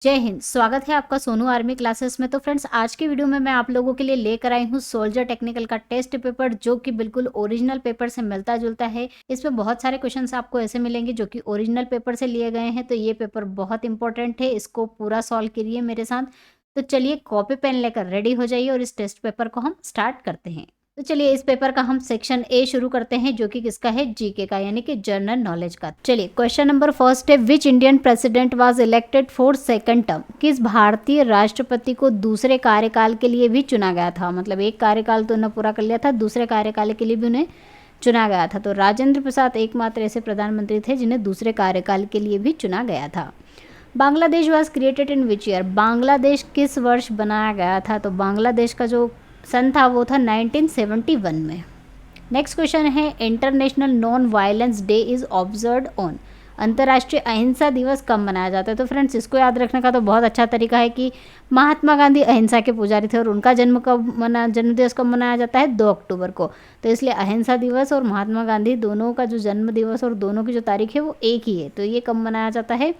जय हिंद। स्वागत है आपका सोनू आर्मी क्लासेस में। तो फ्रेंड्स, आज की वीडियो में मैं आप लोगों के लिए लेकर आई हूँ सोल्जर टेक्निकल का टेस्ट पेपर, जो कि बिल्कुल ओरिजिनल पेपर से मिलता जुलता है। इसमें बहुत सारे क्वेश्चंस आपको ऐसे मिलेंगे जो कि ओरिजिनल पेपर से लिए गए हैं। तो ये पेपर बहुत इंपॉर्टेंट है, इसको पूरा सॉल्व करिए मेरे साथ। तो चलिए कॉपी पेन लेकर रेडी हो जाइए और इस टेस्ट पेपर को हम स्टार्ट करते हैं। तो चलिए इस पेपर का हम सेक्शन ए शुरू करते हैं, जो कि किसका है, जीके का, यानी कि जनरल नॉलेज का। चलिए क्वेश्चन नंबर फर्स्ट है, which Indian president was elected for second term. किस भारतीय राष्ट्रपति को दूसरे कार्यकाल के लिए भी चुना गया था। मतलब एक कार्यकाल तो उन्होंने पूरा कर लिया था, दूसरे कार्यकाल के लिए भी उन्हें चुना गया था। तो राजेंद्र प्रसाद एकमात्र ऐसे प्रधानमंत्री थे जिन्हें दूसरे कार्यकाल के लिए भी चुना गया था। Bangladesh was created in which year. Bangladesh किस वर्ष बनाया गया था। तो बांग्लादेश का जो सन था वो था 1971 में। नेक्स्ट क्वेश्चन है, international non violence day is observed on. अंतर्राष्ट्रीय अहिंसा दिवस कब मनाया जाता है। तो फ्रेंड्स, इसको याद रखने का तो बहुत अच्छा तरीका है कि महात्मा गांधी अहिंसा के पुजारी थे और उनका जन्म दिवस कब मनाया जाता है, 2 अक्टूबर को। तो इसलिए अहिंसा दिवस और महात्मा गांधी दोनों का जो जन्म दिवस और दोनों की जो तारीख है वो एक ही है। तो ये कब मनाया जाता है,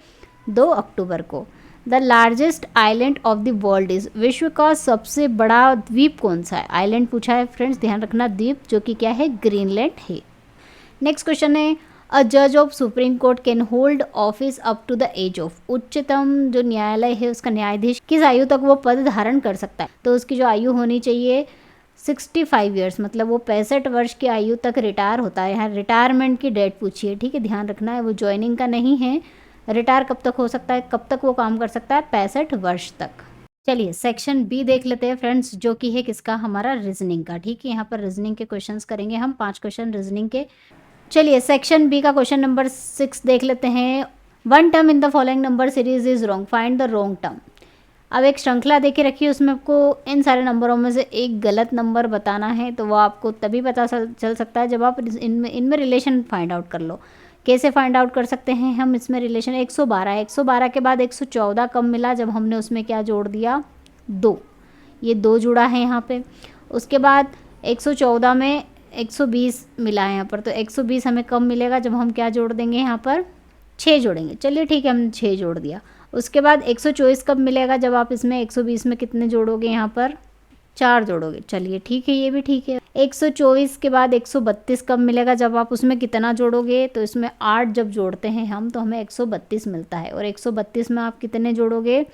2 अक्टूबर को। The largest island of the world is. विश्व का सबसे बड़ा द्वीप कौन सा है। आइलैंड पूछा है फ्रेंड्स, ध्यान रखना, द्वीप जो कि क्या है, ग्रीनलैंड है। नेक्स्ट क्वेश्चन है, अ जज of supreme court can hold office up to the age of. उच्चतम जो न्यायालय है उसका न्यायाधीश किस आयु तक वो पद धारण कर सकता है। तो उसकी जो आयु होनी चाहिए 65 ईयर्स, मतलब वो 65 वर्ष की आयु तक रिटायर होता है। यहाँ रिटायरमेंट की डेट पूछी है, ठीक है, ध्यान रखना है, वो ज्वाइनिंग का नहीं है। रिटायर कब तक हो सकता है, कब तक वो काम कर सकता है, 65 वर्ष तक। चलिए सेक्शन बी देख लेते हैं फ्रेंड्स, जो कि है किसका, हमारा रीजनिंग का। ठीक है, यहाँ पर रीजनिंग के क्वेश्चंस करेंगे हम, 5 क्वेश्चन रीजनिंग के। चलिए सेक्शन बी का क्वेश्चन नंबर 6 देख लेते हैं। One term in the following number series is wrong, find the wrong term. अब एक श्रृंखला देके रखी है, उसमें आपको इन सारे नंबरों में से एक गलत नंबर बताना है। तो वो आपको तभी पता चल सकता है जब आप इनमें रिलेशन फाइंड आउट कर लो। कैसे फाइंड आउट कर सकते हैं हम इसमें रिलेशन, 112 है, 112 के बाद 114 कब मिला, जब हमने उसमें क्या जोड़ दिया, 2। ये 2 जुड़ा है यहाँ पे। उसके बाद 114 में 120 मिला है यहाँ पर, तो 120 हमें कब मिलेगा, जब हम क्या जोड़ देंगे, यहाँ पर 6 जोड़ेंगे। चलिए ठीक है, हमने 6 जोड़ दिया। उसके बाद 124 कब मिलेगा, जब आप इसमें 120 में कितने जोड़ोगे, यहाँ पर 4 जोड़ोगे। चलिए ठीक है, ये भी ठीक है। 124 के बाद 132 कब मिलेगा, जब आप उसमें कितना जोड़ोगे, तो इसमें 8 जब जोड़ते हैं हम तो हमें 132 मिलता है। और 132 में आप कितने जोड़ोगे,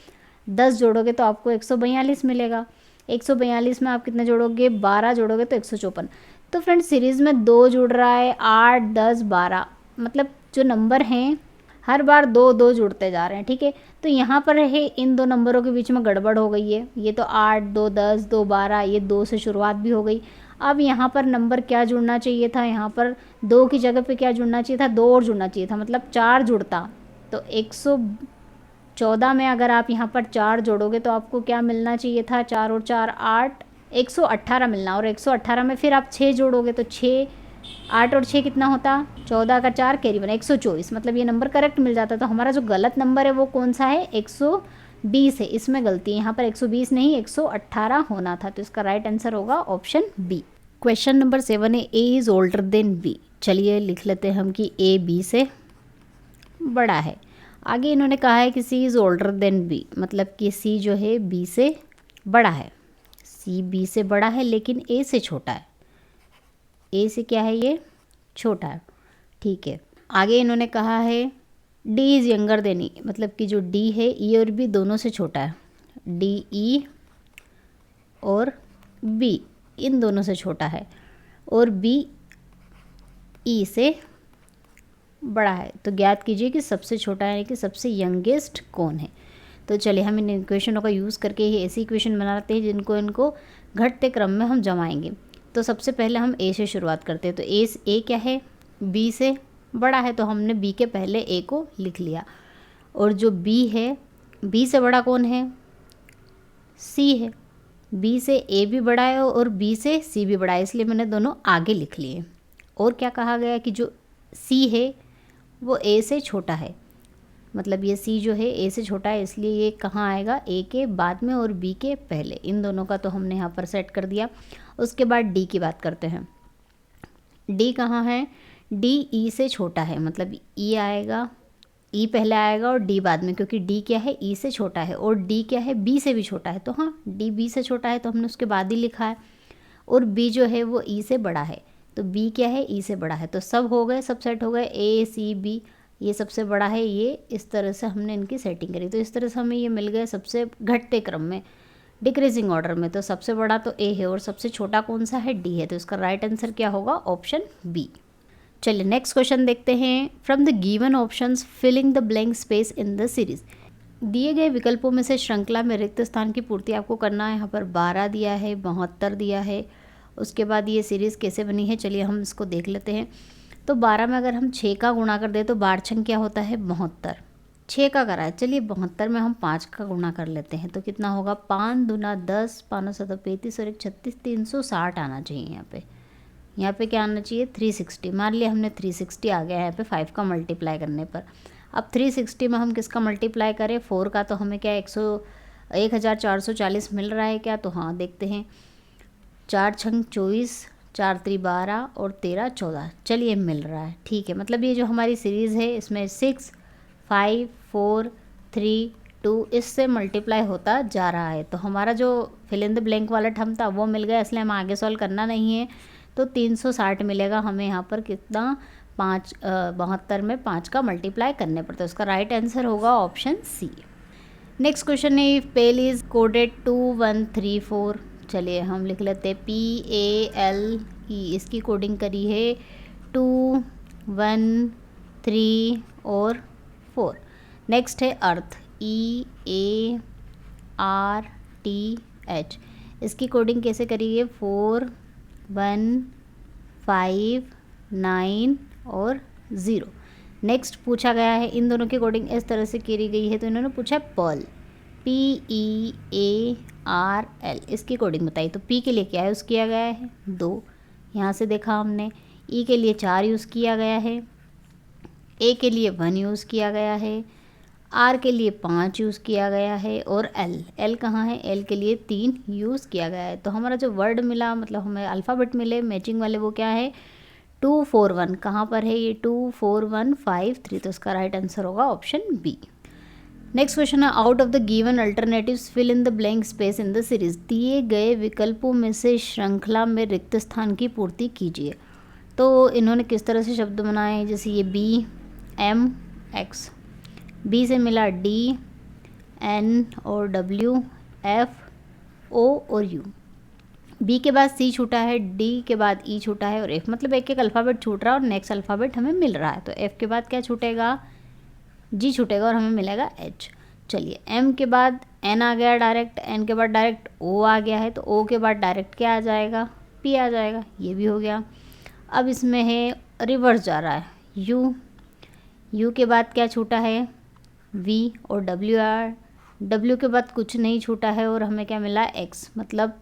10 जोड़ोगे तो आपको 142 मिलेगा। 142 में आप कितने जोड़ोगे, 12 जोड़ोगे तो 154। तो फ्रेंड्स, सीरीज़ में 2 जुड़ रहा है, 8, 10, 12, मतलब जो नंबर हैं हर बार 2 2 जुड़ते जा रहे हैं। ठीक है, तो यहाँ पर है इन 2 नंबरों के बीच में गड़बड़ हो गई है। ये तो 8, 2, 10, 2, 12, ये 2 से शुरुआत भी हो गई। अब यहाँ पर नंबर क्या जुड़ना चाहिए था, यहाँ पर 2 की जगह पे क्या जुड़ना चाहिए था, 2 और जुड़ना चाहिए था, मतलब 4 जुड़ता। तो 114 में अगर आप यहाँ पर 4 जोड़ोगे तो आपको क्या मिलना चाहिए था, 4 और 4 8, 118 मिलना। और 118 में फिर आप 6 जोड़ोगे तो 6, 8 और 6 कितना होता, 14 का 4 कैरी बना 124, मतलब ये नंबर करेक्ट मिल जाता। तो हमारा जो गलत नंबर है वो कौन सा है, 120 है, इसमें गलती है। यहाँ पर 120 नहीं 118 होना था। तो इसका राइट आंसर होगा ऑप्शन बी। क्वेश्चन नंबर 7 है, A is older than B. चलिए लिख लेते हैं हम कि ए बी से बड़ा है। आगे इन्होंने कहा है कि सी इज़ ओल्डर देन बी, मतलब कि सी जो है बी से बड़ा है। सी बी से बड़ा है लेकिन ए से छोटा है। ए से क्या है, ये छोटा है। ठीक है, आगे इन्होंने कहा है डी इज़ यंगर देन ई, मतलब कि जो डी है ई और बी दोनों से छोटा है। डी ई और बी इन दोनों से छोटा है, और बी ई से बड़ा है। तो ज्ञात कीजिए कि सबसे छोटा यानी कि सबसे यंगेस्ट कौन है। तो चलिए हम इन इक्वेशनों का यूज़ करके ही ऐसी इक्वेशन बनाते हैं जिनको इनको घटते क्रम में हम जमाएंगे। तो सबसे पहले हम ए से शुरुआत करते हैं। तो ए क्या है, बी से बड़ा है, तो हमने बी के पहले ए को लिख लिया। और जो बी है, बी से बड़ा कौन है, सी है। बी से ए भी बड़ा है और बी से सी भी बड़ा है, इसलिए मैंने दोनों आगे लिख लिए। और क्या कहा गया कि जो सी है वो ए से छोटा है, मतलब ये सी जो है ए से छोटा है, इसलिए ये कहाँ आएगा, ए के बाद में और बी के पहले। इन दोनों का तो हमने यहाँ पर सेट कर दिया। उसके बाद डी की बात करते हैं। डी कहाँ है, डी ई से छोटा है, मतलब ई आएगा ई पहले आएगा और डी बाद में, क्योंकि डी क्या है ई से छोटा है और डी क्या है बी से भी छोटा है, तो हाँ डी बी से छोटा है तो हमने उसके बाद ही लिखा है। और बी जो है वो ई से बड़ा है, तो बी क्या है ई से बड़ा है, तो सब हो गए, सब सेट हो गए, ए सी बी ये सबसे बड़ा है, ये इस तरह से हमने इनकी सेटिंग करी। तो इस तरह से हमें ये मिल गए सबसे घटते क्रम में, डिक्रीजिंग ऑर्डर में। तो सबसे बड़ा तो ए है और सबसे छोटा कौन सा है, डी है, तो इसका राइट आंसर क्या होगा, ऑप्शन बी। चलिए नेक्स्ट क्वेश्चन देखते हैं। From the given options filling the blank space in the series. दिए गए विकल्पों में से श्रृंखला में रिक्त स्थान की पूर्ति आपको करना है। यहाँ पर 12 दिया है, 72 दिया है। उसके बाद ये सीरीज़ कैसे बनी है, चलिए हम इसको देख लेते हैं। तो 12 में अगर हम 6 का गुणा कर दें तो 12 क्या होता है, 72। 6 का करा है, चलिए 72 में हम 5 का गुणा कर लेते हैं तो कितना होगा, 5 दूना 10, 5 7 35 और 1 36, 360 आना चाहिए। यहाँ पे क्या आना चाहिए, 360। मान लिया हमने 360 आ गया है यहाँ पे 5 का मल्टीप्लाई करने पर। अब 360 में हम किसका मल्टीप्लाई करें, 4 का, तो हमें क्या 1440 मिल रहा है क्या, तो हाँ देखते हैं। 4 छंग 24, 4 3 12 और 13 14, चलिए मिल रहा है, ठीक है। मतलब ये जो हमारी सीरीज़ है इसमें 6 5 4 3 2 इससे मल्टीप्लाई होता जा रहा है। तो हमारा जो फिल इन द ब्लैंक वाला टर्म था वो मिल गया, इसलिए हम आगे सॉल्व करना नहीं है। तो 360 मिलेगा हमें यहाँ पर कितना, 72 में 5 का मल्टीप्लाई करने पर, तो इसका राइट आंसर होगा ऑप्शन सी। नेक्स्ट क्वेश्चन है, पेल इज कोडेड 2134। चलिए हम लिख लेते हैं PALE, इसकी कोडिंग करी है 2 1 3 और 4। नेक्स्ट है अर्थ EARTH, इसकी कोडिंग कैसे करी है 4 1 5 9 और 0। नेक्स्ट पूछा गया है, इन दोनों की कोडिंग इस तरह से करी गई है, तो इन्होंने पूछा पर्ल PEARL, इसकी कोडिंग बताई। तो P के लिए क्या यूज़ किया गया है, 2, यहाँ से देखा हमने। E के लिए 4 यूज़ किया गया है, A के लिए 1 यूज़ किया गया है, R के लिए 5 यूज़ किया गया है और L कहाँ है, L के लिए 3 यूज़ किया गया है। तो हमारा जो वर्ड मिला, मतलब हमें अल्फ़ाबेट मिले मैचिंग वाले, वो क्या है 241, कहाँ पर है ये 24153, तो इसका राइट आंसर होगा ऑप्शन बी। नेक्स्ट क्वेश्चन है, out of the given alternatives fill in the blank space in the series. दिए गए विकल्पों में से श्रृंखला में रिक्त स्थान की पूर्ति कीजिए। तो इन्होंने किस तरह से शब्द बनाए, जैसे ये BMX, B से मिला D N और W F O और U, B के बाद C छूटा है, D के बाद E छूटा है और F, मतलब एक एक अल्फ़ाबेट छूट रहा है और नेक्स्ट अल्फ़ाबेट हमें मिल रहा है। तो F के बाद क्या छूटेगा, G छूटेगा और हमें मिलेगा H। चलिए M के बाद N आ गया डायरेक्ट, N के बाद डायरेक्ट O आ गया है, तो O के बाद डायरेक्ट क्या आ जाएगा, P आ जाएगा, ये भी हो गया। अब इसमें है रिवर्स जा रहा है U के बाद क्या छूटा है V और W के बाद कुछ नहीं छूटा है और हमें क्या मिला X, मतलब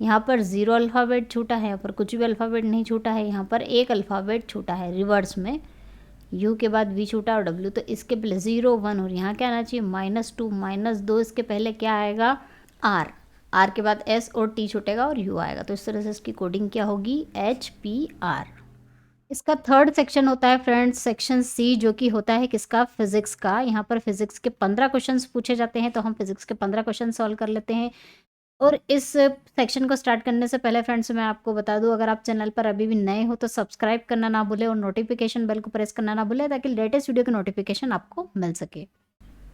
यहाँ पर 0 अल्फ़ाबेट छूटा है, यहाँ पर कुछ भी अल्फ़ाबेट नहीं छूटा है, यहाँ पर एक अल्फ़ाबेट छूटा है रिवर्स में। U के बाद V छूटा और W, तो इसके पहले 0 1 और यहाँ क्या आना चाहिए -2 -2, इसके पहले क्या आएगा R के बाद S और T छूटेगा और U आएगा। तो इस तरह से इसकी कोडिंग क्या होगी, HPR। इसका थर्ड सेक्शन होता है फ्रेंड्स सेक्शन C, जो कि होता है किसका, फिजिक्स का। यहाँ पर फिजिक्स के 15 क्वेश्चंस पूछे जाते हैं, तो हम फिजिक्स के 15 क्वेश्चन सॉल्व कर लेते हैं। और इस सेक्शन को स्टार्ट करने से पहले फ्रेंड्स मैं आपको बता दूं, अगर आप चैनल पर अभी भी नए हो तो सब्सक्राइब करना ना भूलें और नोटिफिकेशन बेल को प्रेस करना ना भूलें, ताकि लेटेस्ट वीडियो की नोटिफिकेशन आपको मिल सके।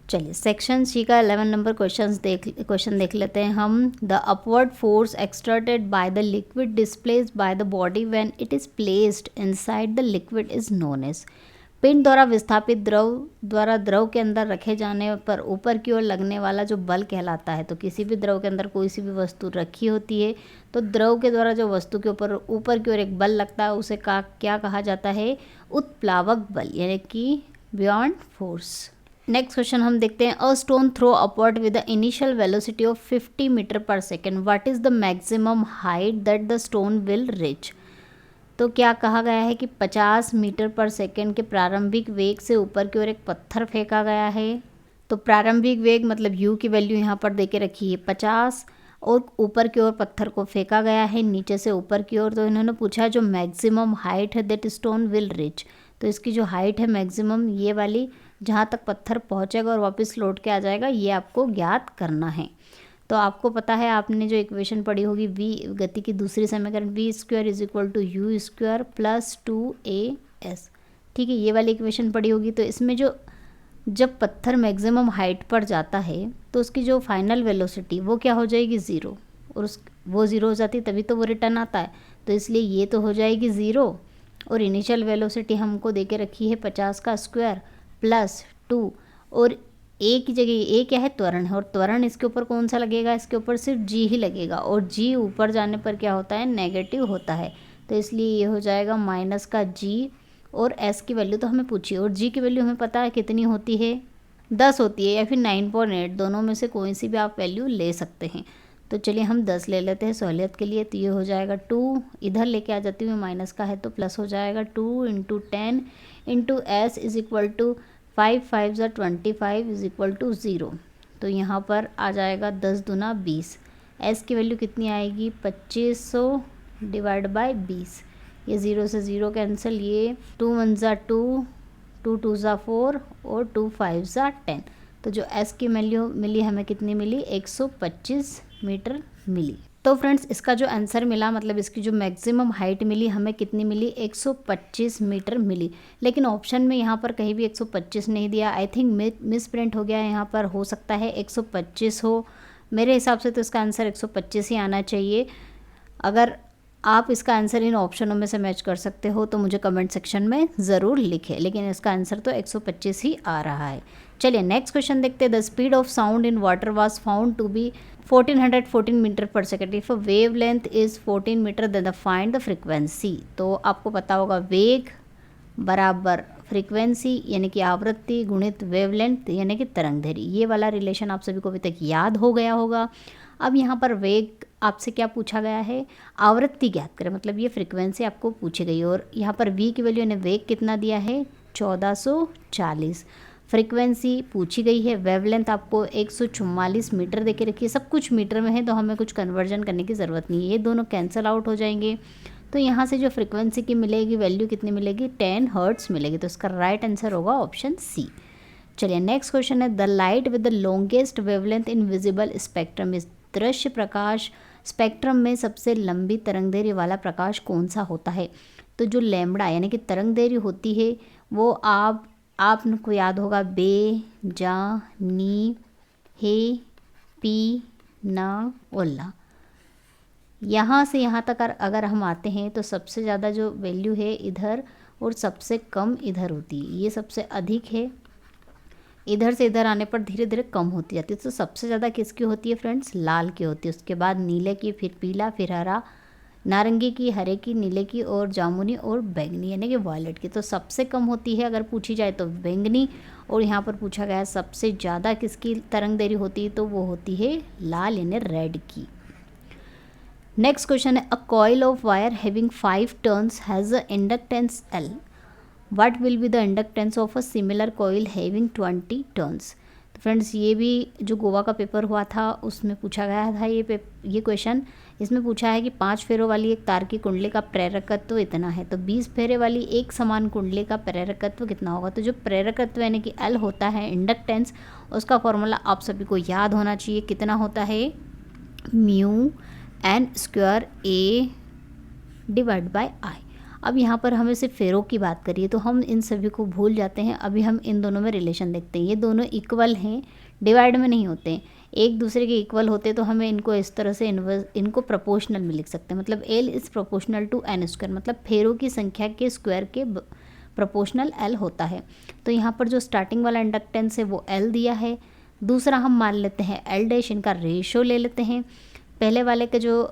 चलिए सेक्शन C का 11 नंबर क्वेश्चन देख लेते हैं हम। The upward force exerted by the liquid displaced by the body when it is placed inside the liquid is known as. पिंड द्वारा विस्थापित द्रव के अंदर रखे जाने पर ऊपर की ओर लगने वाला जो बल कहलाता है। तो किसी भी द्रव के अंदर कोई सी भी वस्तु रखी होती है, तो द्रव के द्वारा जो वस्तु के ऊपर की ओर एक बल लगता है, उसे क्या कहा जाता है, उत्प्लावक बल, यानी कि बियॉन्ड फोर्स। नेक्स्ट क्वेश्चन हम देखते हैं, a stone throw upward with the initial velocity of 50 metre per second, what is the maximum height that the stone will reach. तो क्या कहा गया है कि 50 मीटर पर सेकेंड के प्रारंभिक वेग से ऊपर की ओर एक पत्थर फेंका गया है। तो प्रारंभिक वेग मतलब u की वैल्यू यहाँ पर दे के रखी है 50, और ऊपर की ओर पत्थर को फेंका गया है नीचे से ऊपर की ओर। तो इन्होंने पूछा जो मैक्सिमम हाइट है दैट स्टोन विल रीच, तो इसकी जो हाइट है मैक्सिमम ये वाली जहाँ तक पत्थर पहुँचेगा और वापस लौट के आ जाएगा, ये आपको ज्ञात करना है। तो आपको पता है, आपने जो इक्वेशन पढ़ी होगी v गति की दूसरी समीकरण v square is equal to u square plus 2as, ठीक है, ये वाली इक्वेशन पढ़ी होगी। तो इसमें जो जब पत्थर मैक्सिमम हाइट पर जाता है तो उसकी जो फाइनल वेलोसिटी वो क्या हो जाएगी, ज़ीरो, और वो ज़ीरो हो जाती है तभी तो वो रिटर्न आता है। तो इसलिए ये तो हो जाएगी ज़ीरो, और इनिशियल वेलोसिटी हमको दे के रखी है 50 का स्क्वायर प्लस 2, और ए की जगह ए क्या है, त्वरण है, और त्वरण इसके ऊपर कौन सा लगेगा, इसके ऊपर सिर्फ जी ही लगेगा, और जी ऊपर जाने पर क्या होता है, नेगेटिव होता है। तो इसलिए ये हो जाएगा माइनस का जी, और एस की वैल्यू तो हमें पूछी, और जी की वैल्यू हमें पता है कितनी होती है, 10 होती है या फिर 9.8, दोनों में से कोई सी भी आप वैल्यू ले सकते हैं। तो चलिए हम 10 ले लेते हैं सहूलियत के लिए। तो ये हो जाएगा 2, इधर लेके आ जाती हूँ, माइनस का है तो प्लस हो जाएगा 2 into 10 into s is equal to 5 5 ज़ा 25 इज इक्वल टू 0। तो यहाँ पर आ जाएगा 10 दूना 20, एस की वैल्यू कितनी आएगी, 2500 डिवाइड बाई 20, ये 0 से 0 कैंसिल, ये 2 1 ज़ा 2, 2 2 ज़ा 4 और 2 5 ज़ा 10। तो जो एस की वैल्यू मिली हमें कितनी मिली, 125 मीटर मिली। तो फ्रेंड्स इसका जो आंसर मिला, मतलब इसकी जो मैक्सिमम हाइट मिली हमें कितनी मिली, 125 मीटर मिली। लेकिन ऑप्शन में यहाँ पर कहीं भी 125 नहीं दिया, आई थिंक मिस प्रिंट हो गया है, यहाँ पर हो सकता है 125 हो, मेरे हिसाब से तो इसका आंसर 125 ही आना चाहिए। अगर आप इसका आंसर इन ऑप्शनों में से मैच कर सकते हो तो मुझे कमेंट सेक्शन में ज़रूर लिखें, लेकिन इसका आंसर तो 125 ही आ रहा है। चलिए नेक्स्ट क्वेश्चन देखते हैं। The speed of sound in water was found to be 1414 metre per second if a wavelength is 14 metre then the find the frequency. तो आपको पता होगा वेग बराबर फ्रीक्वेंसी यानी कि आवृत्ति गुणित वेवलेंथ यानी कि तरंगदैर्घ्य, ये वाला रिलेशन आप सभी को अभी तक याद हो गया होगा। अब यहाँ पर वेग आपसे क्या पूछा गया है, आवृत्ति ज्ञात करें, मतलब ये फ्रीक्वेंसी आपको पूछी गई, और यहाँ पर v की वैल्यू ने वेग कितना दिया है, 1440, फ्रीक्वेंसी पूछी गई है, वेवलेंथ आपको 144 मीटर दे के रखी है, सब कुछ मीटर में है तो हमें कुछ कन्वर्जन करने की ज़रूरत नहीं है, ये दोनों कैंसिल आउट हो जाएंगे। तो यहाँ से जो फ्रीक्वेंसी की मिलेगी वैल्यू कितनी मिलेगी, 10 हर्ट्स मिलेगी। तो इसका राइट आंसर होगा ऑप्शन सी। चलिए नेक्स्ट क्वेश्चन है, the light with the longest wavelength in visible spectrum is, दृश्य प्रकाश स्पेक्ट्रम में सबसे लंबी तरंगदैर्घ्य वाला प्रकाश कौन सा होता है। तो जो लैम्बडा यानी कि तरंगदैर्घ्य होती है वो आपको याद होगा, बे जा नी हे पी ना ओला, यहाँ से यहाँ तक अगर हम आते हैं तो सबसे ज़्यादा जो वैल्यू है इधर और सबसे कम इधर होती है, ये सबसे अधिक है, इधर से इधर आने पर धीरे धीरे कम होती जाती है। तो सबसे ज़्यादा किसकी होती है फ्रेंड्स, लाल की होती है, उसके बाद नीले की, फिर पीला, फिर हरा, नारंगी की, हरे की, नीले की और जामुनी और बैंगनी यानी कि वायलेट की। तो सबसे कम होती है अगर पूछी जाए तो बैंगनी, और यहाँ पर पूछा गया है सबसे ज़्यादा किसकी तरंगदैर्घ्य होती है, तो वो होती है लाल यानी रेड की। नेक्स्ट क्वेश्चन है, a coil of wire having 5 turns has a inductance L, what will be the inductance of a similar coil having 20 turns. तो फ्रेंड्स ये भी जो गोवा का पेपर हुआ था उसमें पूछा गया था ये क्वेश्चन। इसमें पूछा है कि 5 फेरों वाली एक तार की कुंडली का प्रेरकत्व इतना है, तो 20 फेरे वाली एक समान कुंडली का प्रेरकत्व कितना होगा। तो जो प्रेरकत्व यानी कि L होता है इंडक्टेंस, उसका फॉर्मूला आप सभी को याद होना चाहिए, कितना होता है, mu N square A divide by I. अब यहाँ पर हमें सिर्फ फेरों की बात करिए तो हम इन सभी को भूल जाते हैं। अभी हम इन दोनों में रिलेशन देखते हैं, ये दोनों इक्वल हैं, डिवाइड में नहीं होते हैं, एक दूसरे के इक्वल होते तो हमें इनको इस तरह से इनको प्रोपोर्शनल में लिख सकते हैं, मतलब L is proportional to n square, मतलब फेरों की संख्या के स्क्वायर के प्रोपोर्शनल L होता है। तो यहाँ पर जो स्टार्टिंग वाला इंडक्टेंस है वो L दिया है, दूसरा हम मान लेते हैं L डैश, इनका रेशो ले लेते हैं, पहले वाले के जो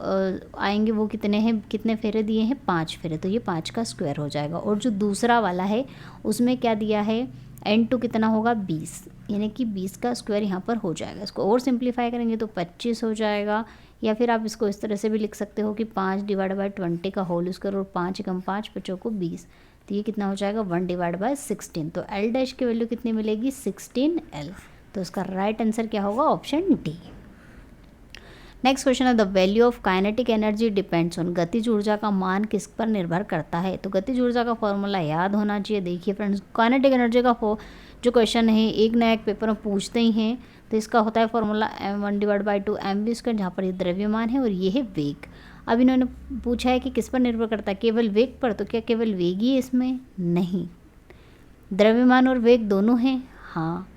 आएंगे वो कितने हैं, कितने फेरे दिए हैं, 5 फेरे, तो ये 5 का स्क्वायर हो जाएगा। और जो दूसरा वाला है उसमें क्या दिया है, N2 कितना होगा, 20, यानी कि 20 का स्क्वायर यहाँ पर हो जाएगा। इसको और सिंप्लीफाई करेंगे तो 25 हो जाएगा, या फिर आप इसको इस तरह से भी लिख सकते हो कि 5 डिवाइड बाई 20 का होल स्क्वायर, और 5 कम 5 बच्चों को 20, तो ये कितना हो जाएगा, 1 डिवाइड बाई 16। तो L डैश की वैल्यू कितनी मिलेगी, 16L। तो इसका राइट आंसर क्या होगा, ऑप्शन डी। नेक्स्ट क्वेश्चन है, the value of kinetic energy depends on, गतिज ऊर्जा का मान किस पर निर्भर करता है। तो गतिज ऊर्जा का फॉर्मूला याद होना चाहिए। देखिए फ्रेंड्स, काइनेटिक एनर्जी का जो क्वेश्चन है एक ना एक पेपर में पूछते ही हैं। तो इसका होता है फॉर्मूला m1/2 mv², जहाँ पर ये द्रव्यमान है और ये है वेग। अब इन्होंने पूछा है कि किस पर निर्भर करता है, केवल वेग पर। तो क्या केवल वेग ही है इसमें? नहीं, द्रव्यमान और वेग दोनों हैं। हाँ,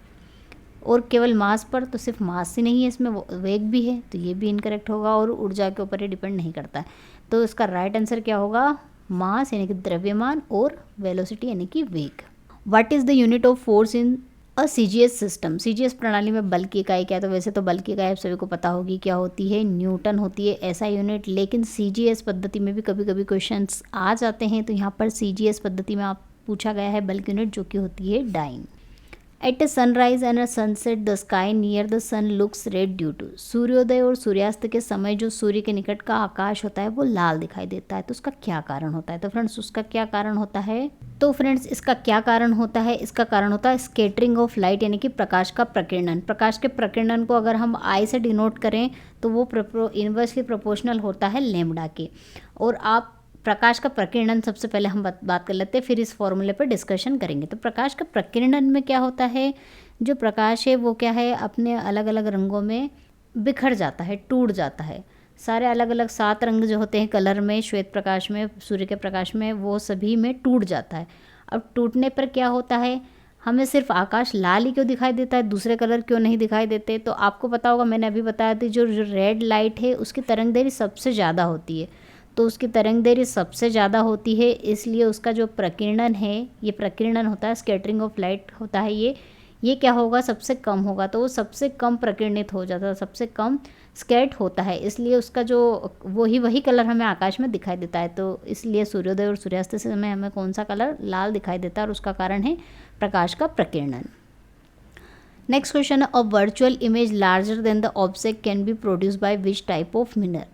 और केवल मास पर? तो सिर्फ मास ही नहीं है इसमें, वेग भी है, तो ये भी इनकरेक्ट होगा। और ऊर्जा के ऊपर ये डिपेंड नहीं करता है। तो इसका राइट आंसर क्या होगा? मास यानी कि द्रव्यमान और वेलोसिटी यानी कि वेग। What is the unit of force in a CGS system? CGS प्रणाली में बल की इकाई क्या है? तो वैसे तो बल की इकाई आप सभी को पता होगी क्या होती है, न्यूटन होती है, ऐसा यूनिट। लेकिन सीजीएस पद्धति में भी कभी कभी क्वेश्चंस आ जाते हैं। तो यहाँ पर सीजीएस पद्धति में आप पूछा गया है बल की यूनिट, जो कि होती है dyne. At a sunrise and a sunset the sky near the sun looks red due to. सूर्योदय और सूर्यास्त के समय जो सूर्य के निकट का आकाश होता है वो लाल दिखाई देता है। तो उसका क्या कारण होता है? तो फ्रेंड्स उसका क्या कारण होता है? तो फ्रेंड्स इसका क्या कारण होता है? इसका कारण होता है स्कैटरिंग ऑफ लाइट यानी कि प्रकाश का प्रकीर्णन। प्रकाश के प्रकीर्णन को अगर हम आई से डिनोट करें तो वो इनवर्सली प्रोपोर्शनल होता है लैम्डा के। और आप प्रकाश का प्रकीर्णन सबसे पहले हम बात कर लेते हैं, फिर इस फॉर्मूले पर डिस्कशन करेंगे। तो प्रकाश का प्रकीर्णन में क्या होता है, जो प्रकाश है वो क्या है, अपने अलग अलग रंगों में बिखर जाता है, टूट जाता है। सारे अलग अलग 7 रंग जो होते हैं कलर में, श्वेत प्रकाश में, सूर्य के प्रकाश में, वो सभी में टूट जाता है। अब टूटने पर क्या होता है, हमें सिर्फ आकाश लाल ही क्यों दिखाई देता है, दूसरे कलर क्यों नहीं दिखाई देते? तो आपको पता होगा, मैंने अभी बताया था, जो रेड लाइट है उसकी तरंग दैर्घ्य सबसे ज़्यादा होती है। तो उसकी तरंग दैर्घ्य सबसे ज़्यादा होती है, इसलिए उसका जो प्रकीर्णन है, ये प्रकीर्णन होता है, स्कैटरिंग ऑफ लाइट होता है, ये क्या होगा, सबसे कम होगा। तो वो सबसे कम प्रकीर्णित हो जाता है, सबसे कम स्कैट होता है, इसलिए उसका जो वही कलर हमें आकाश में दिखाई देता है। तो इसलिए सूर्योदय और सूर्यास्त से समय हमें कौन सा कलर, लाल दिखाई देता है, और उसका कारण है प्रकाश का प्रकीर्णन। नेक्स्ट क्वेश्चन है, a virtual image larger than the object can be produce by which type of mirror?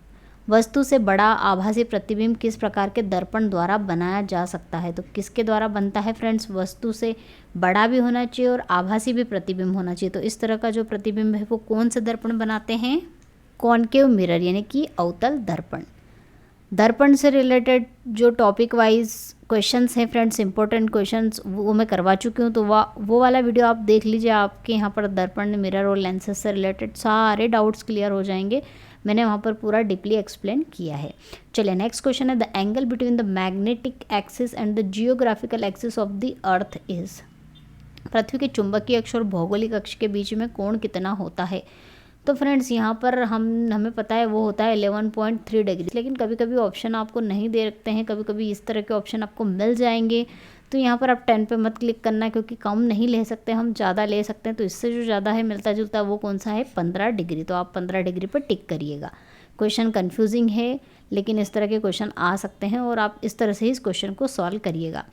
वस्तु से बड़ा आभासी प्रतिबिंब किस प्रकार के दर्पण द्वारा बनाया जा सकता है? तो किसके द्वारा बनता है फ्रेंड्स? वस्तु से बड़ा भी होना चाहिए और आभासी भी प्रतिबिंब होना चाहिए। तो इस तरह का जो प्रतिबिंब है वो कौन से दर्पण बनाते हैं? कॉनकेव मिरर यानी कि अवतल दर्पण। दर्पण से रिलेटेड जो टॉपिक वाइज क्वेश्चंस हैं फ्रेंड्स, इंपॉर्टेंट क्वेश्चंस, वो मैं करवा चुकी हूँ। तो वो वाला वीडियो आप देख लीजिए, आपके यहाँ पर दर्पण, मिरर और लेंसेज से रिलेटेड सारे डाउट्स क्लियर हो जाएंगे। मैंने वहाँ पर पूरा डीपली एक्सप्लेन किया है। चलिए नेक्स्ट क्वेश्चन है, the angle between the magnetic axis and the geographical axis of the earth is? पृथ्वी के चुंबकीय अक्ष और भौगोलिक अक्ष के बीच में कोण कितना होता है? तो फ्रेंड्स यहाँ पर हमें पता है वो होता है 11.3 डिग्री। लेकिन कभी कभी ऑप्शन आपको नहीं दे रखते हैं, कभी कभी इस तरह के ऑप्शन आपको मिल जाएंगे। तो यहाँ पर आप 10 पे मत क्लिक करना, क्योंकि कम नहीं ले सकते हम, ज़्यादा ले सकते हैं। तो इससे जो ज़्यादा है मिलता जुलता, वो कौन सा है, 15 डिग्री। तो आप 15 डिग्री पर टिक करिएगा। क्वेश्चन कन्फ्यूजिंग है, लेकिन इस तरह के क्वेश्चन आ सकते हैं और आप इस तरह से ही इस क्वेश्चन को सॉल्व करिएगा।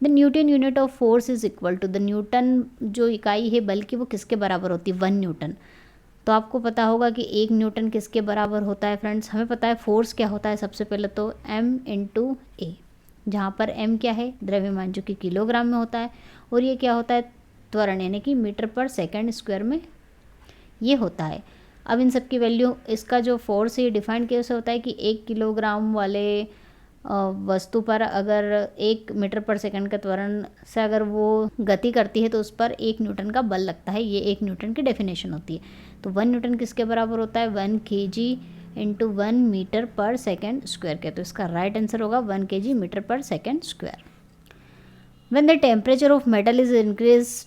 The newton unit of force is equal to, the newton जो इकाई है बल की वो किसके बराबर होती है? 1 न्यूटन। तो आपको पता होगा कि 1 न्यूटन किसके बराबर होता है फ्रेंड्स? हमें पता है फोर्स क्या होता है, सबसे पहले तो m इंटू ए, जहाँ पर m क्या है, द्रव्यमान, जो कि किलोग्राम में होता है, और ये क्या होता है, त्वरण यानी कि मीटर पर सेकंड स्क्वायर में ये होता है। अब इन सब की वैल्यू, इसका जो फोर्स है डिफाइन कैसे होता है कि 1 किलोग्राम वाले वस्तु पर अगर 1 मीटर पर सेकंड का त्वरण से अगर वो गति करती है तो उस पर 1 न्यूटन का बल लगता है। ये 1 न्यूटन की डेफिनेशन होती है। तो 1 न्यूटन किसके बराबर होता है? 1 kg इंटू 1 मीटर पर सेकंड स्क्वायर के। तो इसका राइट आंसर होगा 1 kg मीटर पर second square. When the temperature of metal is increase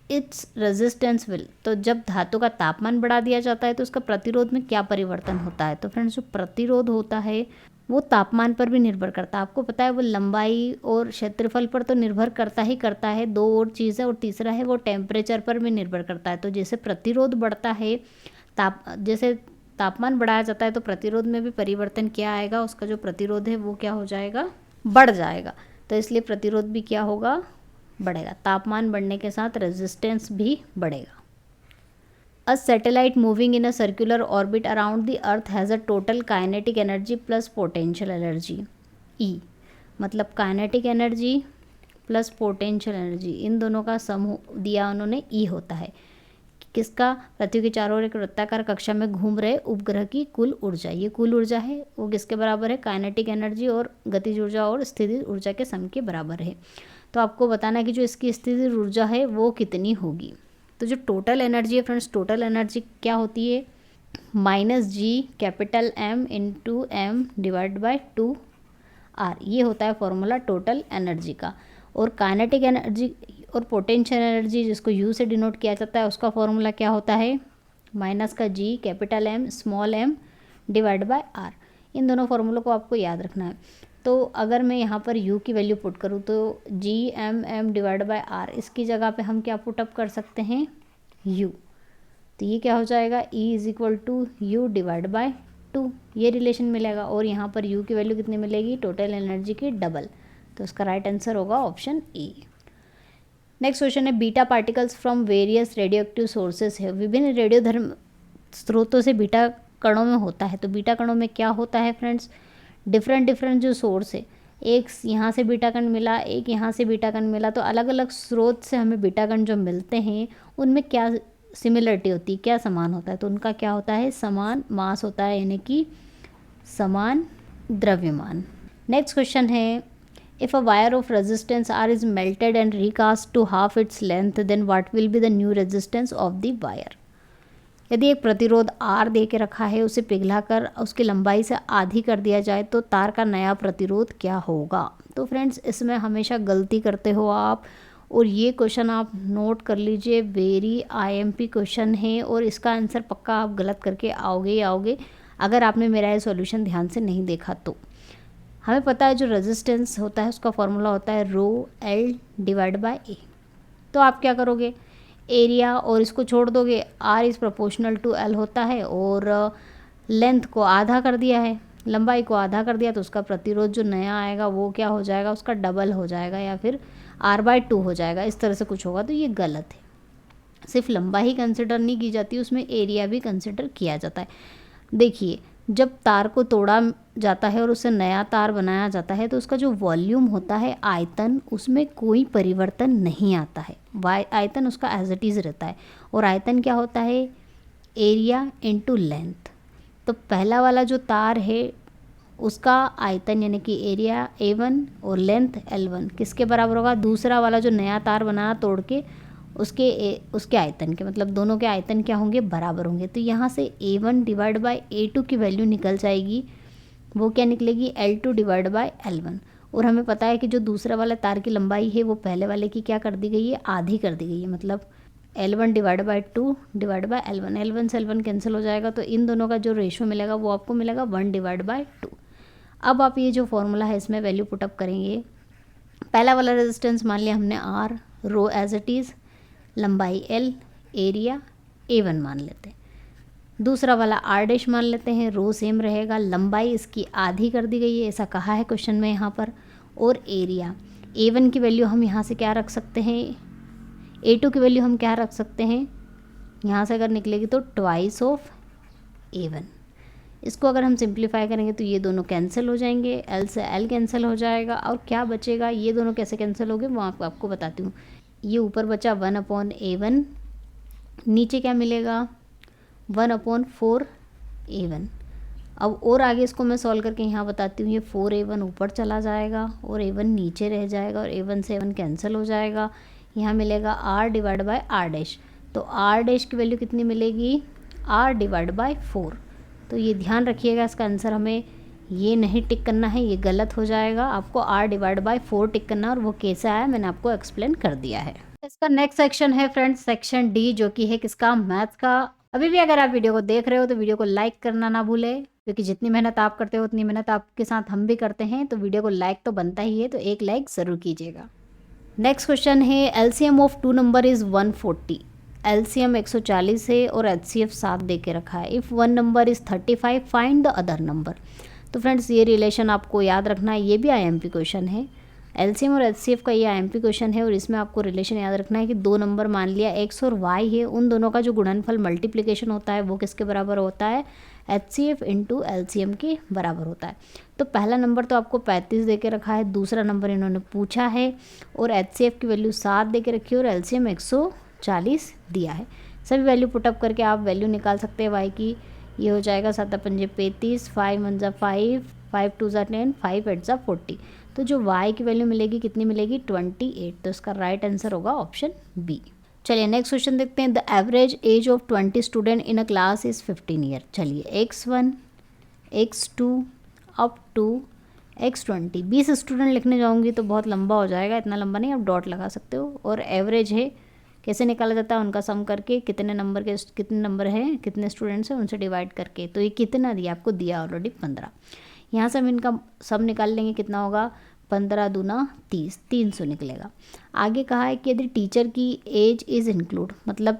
its resistance will, तो जब धातु का तापमान बढ़ा दिया जाता है तो उसका प्रतिरोध में क्या परिवर्तन होता है? तो फ्रेंड्स जो प्रतिरोध होता है वो तापमान पर भी निर्भर करता है। आपको पता है वो लंबाई और क्षेत्रफल पर तो निर्भर करता ही करता है, 2 और चीज़ है, और तीसरा है वो टेम्परेचर पर भी निर्भर करता है। तो जैसे प्रतिरोध बढ़ता है, जैसे तापमान बढ़ाया जाता है तो प्रतिरोध में भी परिवर्तन क्या आएगा, उसका जो प्रतिरोध है वो क्या हो जाएगा, बढ़ जाएगा। तो इसलिए प्रतिरोध भी क्या होगा, बढ़ेगा। तापमान बढ़ने के साथ रेजिस्टेंस भी बढ़ेगा। A satellite moving in a circular orbit around the earth has a total kinetic energy plus potential energy E, मतलब kinetic energy plus potential energy, इन दोनों का सम दिया उन्होंने E होता है। किसका? पृथ्वी के चारों ओर एक वृत्ताकार कक्षा में घूम रहे उपग्रह की कुल ऊर्जा। ये कुल ऊर्जा है वो किसके बराबर है? काइनेटिक एनर्जी और गतिज ऊर्जा और स्थितिज ऊर्जा के सम के बराबर है। तो आपको बताना है कि जो इसकी स्थिर ऊर्जा है वो कितनी होगी। तो जो टोटल एनर्जी है फ्रेंड्स, टोटल एनर्जी क्या होती है, -G M divide by 2R, ये होता है फॉर्मूला टोटल एनर्जी का। और काइनेटिक एनर्जी और पोटेंशियल एनर्जी जिसको U से डिनोट किया जाता है, उसका फॉर्मूला क्या होता है, -G M divide by R। इन दोनों फार्मूलों को आपको याद रखना है। तो अगर मैं यहाँ पर U की वैल्यू पुट करूँ तो GM डिवाइड बाय R, इसकी जगह पे हम क्या पुटअप कर सकते हैं, U। तो ये क्या हो जाएगा, E = U डिवाइड बाय 2, ये रिलेशन मिलेगा। और यहाँ पर U की वैल्यू कितनी मिलेगी, टोटल एनर्जी की डबल। तो इसका राइट आंसर होगा ऑप्शन ए। नेक्स्ट क्वेश्चन है, beta particles from various radio active sources है, विभिन्न रेडियोधर्म स्रोतों से बीटा कणों में होता है। तो बीटा कणों में क्या होता है फ्रेंड्स, डिफरेंट जो सोर्स है, एक यहाँ से बीटा कण मिला, एक यहाँ से बीटा कण मिला, तो अलग अलग स्रोत से हमें बीटा कण जो मिलते हैं उनमें क्या सिमिलरिटी होती है, क्या समान होता है, तो उनका क्या होता है, समान मास होता है, यानी कि समान द्रव्यमान। नेक्स्ट क्वेश्चन है, if a wire of resistance R is melted and recast to half its length, then what will be the new resistance of the wire. यदि एक प्रतिरोध R दे के रखा है, उसे पिघलाकर उसकी लंबाई से आधी कर दिया जाए तो तार का नया प्रतिरोध क्या होगा। तो फ्रेंड्स इसमें हमेशा गलती करते हो आप, और ये क्वेश्चन आप नोट कर लीजिए, वेरी IMP क्वेश्चन है और इसका आंसर पक्का आप गलत करके आओगे ही आओगे अगर आपने मेरा ये सॉल्यूशन ध्यान से नहीं देखा तो। हमें पता है जो रेजिस्टेंस होता है उसका फॉर्मूला होता है ρL डिवाइड बाय A। तो आप क्या करोगे, एरिया और इसको छोड़ दोगे, R is proportional to L होता है, और लेंथ को आधा कर दिया है, लंबाई को आधा कर दिया, तो उसका प्रतिरोध जो नया आएगा वो क्या हो जाएगा, उसका डबल हो जाएगा या फिर R/2 हो जाएगा, इस तरह से कुछ होगा। तो ये गलत है, सिर्फ लंबाई ही कंसिडर नहीं की जाती, उसमें एरिया भी कंसिडर किया जाता है। देखिए जब तार को तोड़ा जाता है और उससे नया तार बनाया जाता है तो उसका जो वॉल्यूम होता है, आयतन, उसमें कोई परिवर्तन नहीं आता है, आयतन उसका एज इट इज़ रहता है। और आयतन क्या होता है, एरिया इनटू लेंथ। तो पहला वाला जो तार है उसका आयतन यानी कि एरिया A1 और लेंथ L1 किसके बराबर होगा, दूसरा वाला जो नया तार बनाया तोड़ के उसके आयतन के, मतलब दोनों के आयतन क्या होंगे, बराबर होंगे। तो यहाँ से A1 डिवाइड बाय A2 की वैल्यू निकल जाएगी, वो क्या निकलेगी, L2 डिवाइड बाय L1। और हमें पता है कि जो दूसरा वाला तार की लंबाई है वो पहले वाले की क्या कर दी गई है, आधी कर दी गई है, मतलब L1 divide by 2 divide by L1, L1 से L1 कैंसिल हो जाएगा, तो इन दोनों का जो रेशो मिलेगा वो आपको मिलेगा 1 डिवाइड बाय 2। अब आप ये जो फॉर्मूला है इसमें वैल्यू पुटअप करेंगे। पहला वाला रेजिस्टेंस मान लिया हमने R, rho as it is, लंबाई L, एरिया A1 मान लेते हैं। दूसरा वाला R' मान लेते हैं, रो सेम रहेगा, लंबाई इसकी आधी कर दी गई है, ऐसा कहा है क्वेश्चन में यहाँ पर। और एरिया A1 की वैल्यू हम यहाँ से क्या रख सकते हैं, A2 की वैल्यू हम क्या रख सकते हैं, यहाँ से अगर निकलेगी तो ट्वाइस ऑफ A1। इसको अगर हम सिंप्लीफाई करेंगे तो ये दोनों कैंसिल हो जाएंगे, L से L कैंसिल हो जाएगा, और क्या बचेगा, ये दोनों कैसे कैंसिल हो गए वो आपको बताती हूँ। ये ऊपर बचा 1/A1, नीचे क्या मिलेगा 1/4A1। अब और आगे इसको मैं सॉल्व करके यहाँ बताती हूँ, ये 4A1 ऊपर चला जाएगा और A1 नीचे रह जाएगा, और A1 से A1 कैंसिल हो जाएगा, यहाँ मिलेगा R डिवाइड बाय R'। तो R' की वैल्यू कितनी मिलेगी, R डिवाइड बाय 4। तो ये ध्यान रखिएगा, इसका आंसर हमें ये नहीं टिक करना है, ये गलत हो जाएगा, आपको R डिवाइड बाय 4 टिक करना है, और वो कैसे आया मैंने आपको एक्सप्लेन कर दिया है। इसका नेक्स्ट सेक्शन है फ्रेंड्स सेक्शन डी, जो कि है किसका, मैथ्स का। अभी भी अगर आप वीडियो को देख रहे हो तो वीडियो को लाइक करना ना भूलें, क्योंकि जितनी मेहनत आप करते हो उतनी मेहनत आपके साथ हम भी करते हैं, तो वीडियो को लाइक तो बनता ही है, तो एक लाइक ज़रूर कीजिएगा। नेक्स्ट क्वेश्चन है, LCM of 2 number is 140। LCM 140 है और HCF 7 दे के रखा है। If 1 number is 35 find the other number. तो फ्रेंड्स ये रिलेशन आपको याद रखना है, ये भी IMP क्वेश्चन है। LCM और HCF का ये IMP क्वेश्चन है, और इसमें आपको रिलेशन याद रखना है कि 2 नंबर मान लिया X और Y है, उन दोनों का जो गुणनफल मल्टीप्लिकेशन होता है वो किसके बराबर होता है, HCF इंटू LCM के बराबर होता है। तो पहला नंबर तो आपको 35 दे के रखा है, दूसरा नंबर इन्होंने पूछा है, और HCF की वैल्यू 7 दे के रखी है, और LCM 140 दिया है। सभी वैल्यू पुटअप करके आप वैल्यू निकाल सकते हैं Y की। ये हो जाएगा 7 पंजे 35, 5 1 5, 5 2 10, 5 8 40। तो जो y की वैल्यू मिलेगी कितनी मिलेगी 28, तो इसका राइट आंसर होगा ऑप्शन बी। चलिए नेक्स्ट क्वेश्चन देखते हैं। The average age of 20 student in a class is 15 year. चलिए x1 x2 up to x20, 20 student लिखने जाऊंगी तो बहुत लंबा हो जाएगा, इतना लंबा नहीं, आप डॉट लगा सकते हो। और एवरेज है, कैसे निकाला जाता है, उनका सम करके कितने नंबर हैं, कितने स्टूडेंट्स हैं उनसे डिवाइड करके। तो ये कितना दिया, आपको दिया ऑलरेडी 15। यहाँ से हम इनका सम निकाल लेंगे, कितना होगा 15 दूना 30, 300 निकलेगा। आगे कहा है कि यदि टीचर की एज इज़ इंक्लूड, मतलब